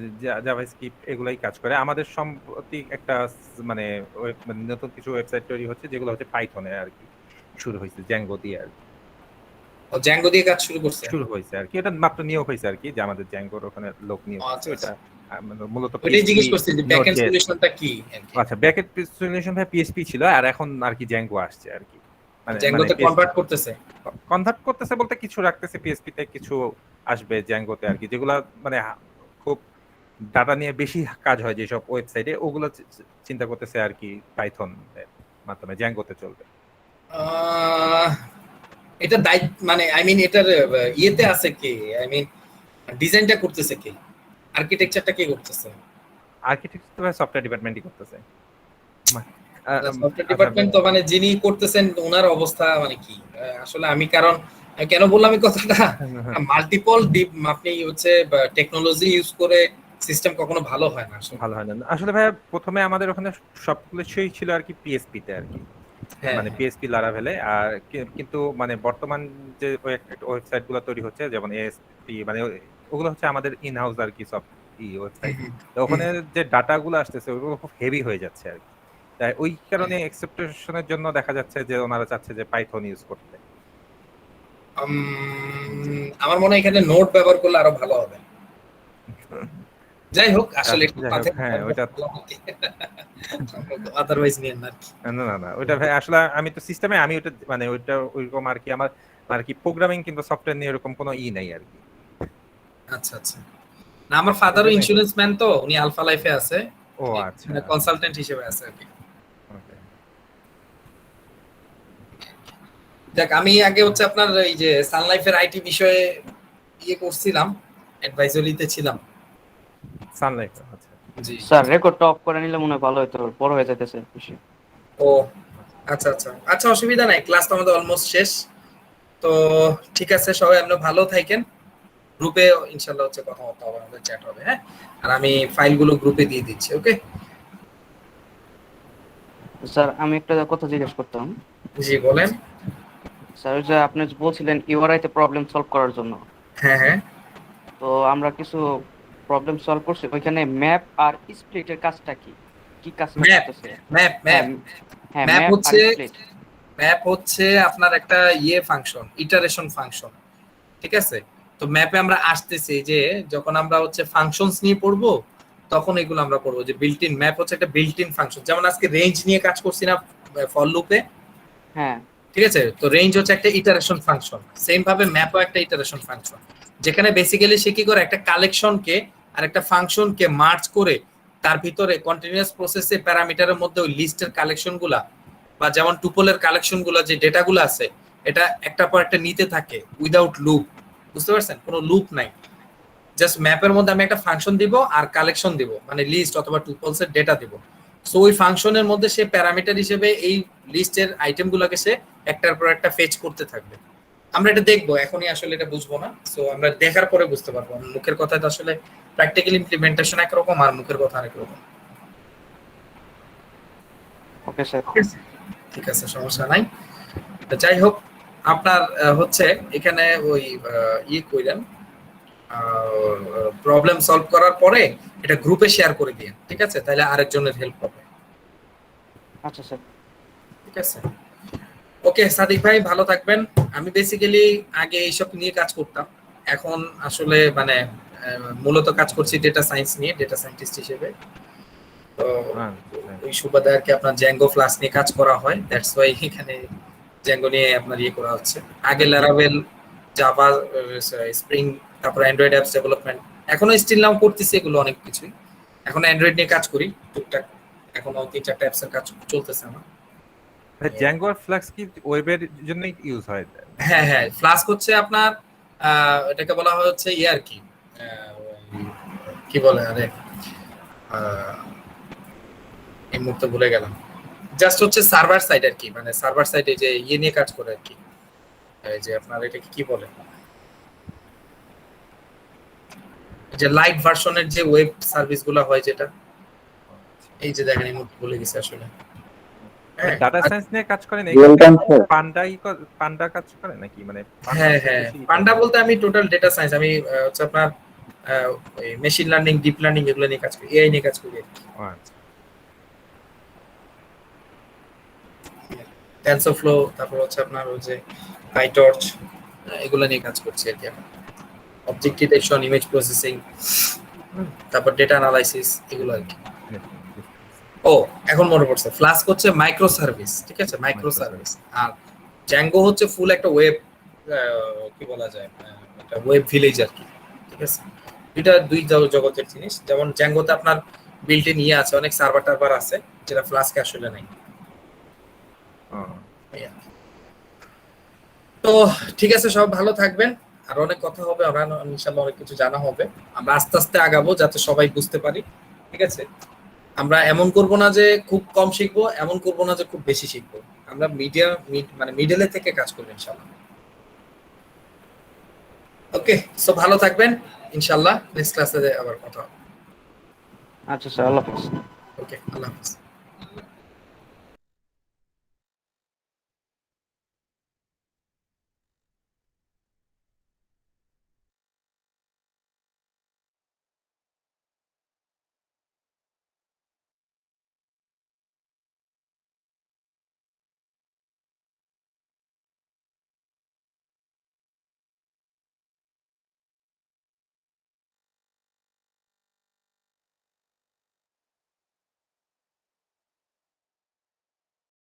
জাভাস্ক্রিপ্ট এগুলাই কাজ করে। আমাদের সম্প্রতি একটা মানে মানে নতুন কিছু ওয়েবসাইট তৈরি হচ্ছে যেগুলো হচ্ছে পাইথনে আর কি শুরু হয়েছে, জ্যাঙ্গো দিয়ে আর কি ও জ্যাঙ্গো দিয়ে কাজ শুরু করছে? শুরু হয়েছে আর কি। এটা মাত্র নিয়োগ হয়েছে আর কি, যে আমাদের জ্যাঙ্গোর ওখানে লোক নিয়োগ আচ্ছা, হয়েছে। ওটা মানে মূলত ওইটাই জিজ্ঞেস PHP করছি যে ব্যাকএন্ড Node.js সলিউশনটা কি আর কি? আচ্ছা ব্যাকএন্ড সলিউশন ভাই পিএইচপি ছিল, আর এখন আর কি জ্যাঙ্গো আসছে আর কি। মানে জ্যাঙ্গোতে কনভার্ট করতেছে? কনভার্ট করতেছে বলতে কিছু রাখতেছে পিএইচপি তে, কিছু আসবে জ্যাঙ্গোতে আর কি। যেগুলো মানে খুব ডাটা নিয়ে বেশি কাজ হয় যেসব ওয়েবসাইটে, ওগুলো চিন্তা করতেছে আর কি পাইথন মাধ্যমে জ্যাঙ্গোতে চলবে। এটা দায়িত্ব মানে আই মিন এটার ইয়েতে আছে কে? আই মিন ডিজাইনটা করতেছে কে? আর্কিটেকচারটা কে করতেছে? আর্কিটেক্ট তো সফটওয়্যার ডিপার্টমেন্টই করতেছে। সফটওয়্যার ডিপার্টমেন্ট তো মানে যিনি করতেছেন ওনার অবস্থা মানে কি? আসলে আমি কারণ আমি কেন বললাম এই কথাটা, মাল্টিপল আপনি হচ্ছে টেকনোলজি ইউজ করে সিস্টেম কখনো ভালো হয় না আসলে। ভালো হয় না আসলে ভাই। প্রথমে আমাদের ওখানে সবকিছুই ছিল আর কি পিএসপি তে আর কি, হ্যাঁ মানে পিএসপি লারাভেলে। আর কিন্তু মানে বর্তমান যে ওয়েবসাইট গুলো তৈরি হচ্ছে যেমন এএসপি মানে ওগুলো হচ্ছে আমাদের ইন হাউস আর কি সব ওয়েবসাইট। তো ওখানে যে ডাটা গুলো আসতেছে ওগুলো খুব হেভি হয়ে যাচ্ছে আর কি। তাই ওই কারণে এক্সেপ্টেশনের জন্য দেখা যাচ্ছে যে ওনারা চাচ্ছে যে পাইথন ইউজ করতে। আমার মনে হয় এখানে নোট ব্যবহার করলে আরো ভালো হবে। যাই হোক আসলে একটু যাই হোক, হ্যাঁ ওইটা আদারওয়াইজ নিয়ে না আর কি। না না না ওইটা ভাই আসলে আমি তো সিস্টেমে আমি ওইটা মানে ওইটা ওইরকম আর কি আমার আর কি প্রোগ্রামিং কিন্তু সফটওয়্যার নিয়ে এরকম কোনো নাই আর কি। আচ্ছা আচ্ছা। না আমার ফাদারও ইন্স্যুরেন্স ম্যান, তো উনি আলফা লাইফে আছে। ও আচ্ছা, মানে কনসালটেন্ট হিসেবে আছে আর কি। Okay. দেখ আমি আগে হচ্ছে আপনার এই যে সান লাইফের আইটি বিষয়ে ইয়ে করছিলাম, অ্যাডভাইজরিতে ছিলাম। সানলাইট আচ্ছা। জি স্যার রেকর্ডটা অফ করে নিলে মনে হয় ভালো হতো, বড় হয়ে যাইতেছে বেশি। ও আচ্ছা আচ্ছা আচ্ছা, অসুবিধা নাই, ক্লাস তো আমাদের অলমোস্ট শেষ। তো ঠিক আছে, সবাই আপনারা ভালো থাকেন। গ্রুপে ইনশাআল্লাহ হচ্ছে কথাবার্তা হবে, আমাদের চ্যাট হবে, হ্যাঁ। আর আমি ফাইলগুলো গ্রুপে দিয়ে দিচ্ছি, ওকে? স্যার আমি একটা কথা জিজ্ঞেস করতাম। জি বলেন। স্যার ওই যে আপনি যে বলছিলেন ইউআরআই তে প্রবলেম সলভ করার জন্য, হ্যাঁ হ্যাঁ তো আমরা কিছু প্রবলেম সলভ করছি। ওইখানে ম্যাপ আর স্প্লিটের কাজটা কি কি কাজটা ম্যাপ করতেছে? ম্যাপ ম্যাপ হ্যাঁ ম্যাপ ম্যাপ আর হচ্ছে স্প্লিট। ম্যাপ হচ্ছে আপনার একটা ইয়ে ফাংশন, ইটারেশন ফাংশন, ঠিক আছে? তো ম্যাপে আমরা আসতেছি যে যখন আমরা হচ্ছে ফাংশনস নিয়ে পড়বো তখন এগুলো আমরা পড়বো যে বিল্ট ইন ম্যাপ হচ্ছে একটা বিল্ট ইন ফাংশন। যেমন আজকে রেঞ্জ নিয়ে কাজ করছি না ফর লুপে, হ্যাঁ ঠিক আছে? তো রেঞ্জ হচ্ছে একটা ইটারেশন ফাংশন, সেম ভাবে ম্যাপও একটা ইটারেশন ফাংশন, যেখানে বেসিক্যালি সে কি করে একটা কালেকশনকে আর একটা ফাংশনকে মার্জ করে তার ভিতরে কন্টিনিউয়াস প্রসেসে প্যারামিটারের মধ্যে ওই লিস্টের কালেকশনগুলা বা যেমন টুপলের কালেকশনগুলো যে ডেটাগুলো আছে এটা একটা পর একটা নিতে থাকে উইদাউট লুপ। বুঝতে পারছেন? কোনো লুপ নাই, জাস্ট ম্যাপের মধ্যে আমি একটা ফাংশন দিব আর কালেকশন দিব, মানে লিস্ট অথবা টুপলস এর ডেটা দিব। সো ওই ফাংশনের মধ্যে সে প্যারামিটার হিসেবে এই লিস্টের আইটেমগুলোকে সে একটার পর একটা ফেচ করতে থাকবে। আমরা এটা দেখবো, এখনই আসলে এটা বুঝবো না, সো আমরা দেখার পরে বুঝতে পারবো। মুখের কথা তো আসলে প্র্যাকটিক্যাল ইমপ্লিমেন্টেশন একরকম আর মুখের কথা আরেক রকম। Okay sir. ঠিক আছে, সমস্যা নাই। তো যাই হোক, আপনার হচ্ছে এখানে ওই কইলেন প্রবলেম সলভ করার পরে এটা গ্রুপে শেয়ার করে দিন, ঠিক আছে? তাহলে আরেকজনের হেল্প হবে। আচ্ছা স্যার। ঠিক আছে, ওকে সাদিক ভাই ভালো থাকবেন। আমি বেসিক্যালি আগে এইসব নিয়ে কাজ করতাম, এখন আসলে মানে মূলত কাজ করছি ডেটা সায়েন্স নিয়ে, ডেটা সায়েন্টিস্ট হিসেবে। তো ওই সুবাদে আর কি আপনার জ্যাঙ্গো ফ্লাস নিয়ে কাজ করা হয়, দ্যাটস ওয়াই এখানে জ্যাঙ্গো নিয়ে আপনার করা হচ্ছে। আগে ল্যারাভেল, জাভা, স্প্রিং, তারপর অ্যান্ড্রয়েড অ্যাপস ডেভেলপমেন্ট, এখনো স্টিল নাও করতেছি এগুলো অনেক কিছুই। এখন অ্যান্ড্রয়েড নিয়ে কাজ করি টুকটাক, এখনো 3-4টা অ্যাপসের কাজ চলতেছে আমার। জ্যাঙ্গো আর ফ্লাক্স কি ওয়েবের জন্য ইউজ হয়? হ্যাঁ হ্যাঁ, ফ্লাস্ক হচ্ছে আপনার এটাকে বলা হয় হচ্ছে আর কি কি বলে, আরে এই মুহূর্তে ভুলে গেলাম। জাস্ট হচ্ছে সার্ভার সাইড আর কি, মানে সার্ভার সাইডে যে নিয়ে কাজ করে আর কি, এই যে আপনার এটাকে কি বলে, যে লাইট ভার্সনের যে ওয়েব সার্ভিস গুলো হয় যেটা, এই যে দেখেন এই মুহূর্তে ভুলে গেছি আসলে। ডাটা সায়েন্স নিয়ে কাজ করেন, পান্ডা কাজ করে নাকি? মানে হ্যাঁ হ্যাঁ, পান্ডা বলতে আমি টোটাল ডেটা সায়েন্স, আমি হচ্ছে আপনার মেশিন লার্নিং, ডিপ লার্নিং এগুলো নিয়ে কাজ করি, এআই নিয়ে কাজ করি। আচ্ছা, টেনসরফ্লো, তারপর হচ্ছে আপনার ওই যে পাইটর্চ, এগুলো নিয়ে কাজ করছি আর কি। অবজেক্ট ডিটেকশন, ইমেজ প্রসেসিং, তারপর ডেটা অ্যানালাইসিস, এগুলো আর কি। ও এখন মনে পড়ছে, ফ্লাস্ক হচ্ছে মাইক্রো সার্ভিস, ঠিক আছে? Micro service. আর জ্যাঙ্গো হচ্ছে ফুল একটা ওয়েব, কি বলা যায়, একটা ওয়েব ভিলেজ আর কি, ঠিক আছে? দুইটা দুই জগতের জিনিস। যেমন জ্যাঙ্গোতে আপনার বিল্ট ইন আছে, অনেক সার্ভার টার্ভার আছে, যেটা ফ্লাস্কে আসলে নাই। তো ঠিক আছে, সব ভালো থাকবেন, আর অনেক কথা হবে, আমরা ইনশাআল্লাহ অনেক কিছু জানা হবে। আমরা আস্তে আস্তে আগাবো যাতে সবাই বুঝতে পারি, ঠিক আছে? আমরা এমন করব না যে খুব কম শিখবো, এমন করব না যে খুব বেশি শিখবো। আমরা মানে মিডলে থেকে কাজ করব ইনশাআল্লাহ। ওকে, সো ভালো থাকবেন, ইনশাআল্লাহ নেক্সট ক্লাসে আবার কথা হবে। আচ্ছা স্যার, আল্লাহ হাফেজ। ওকে, আল্লাহ হাফেজ।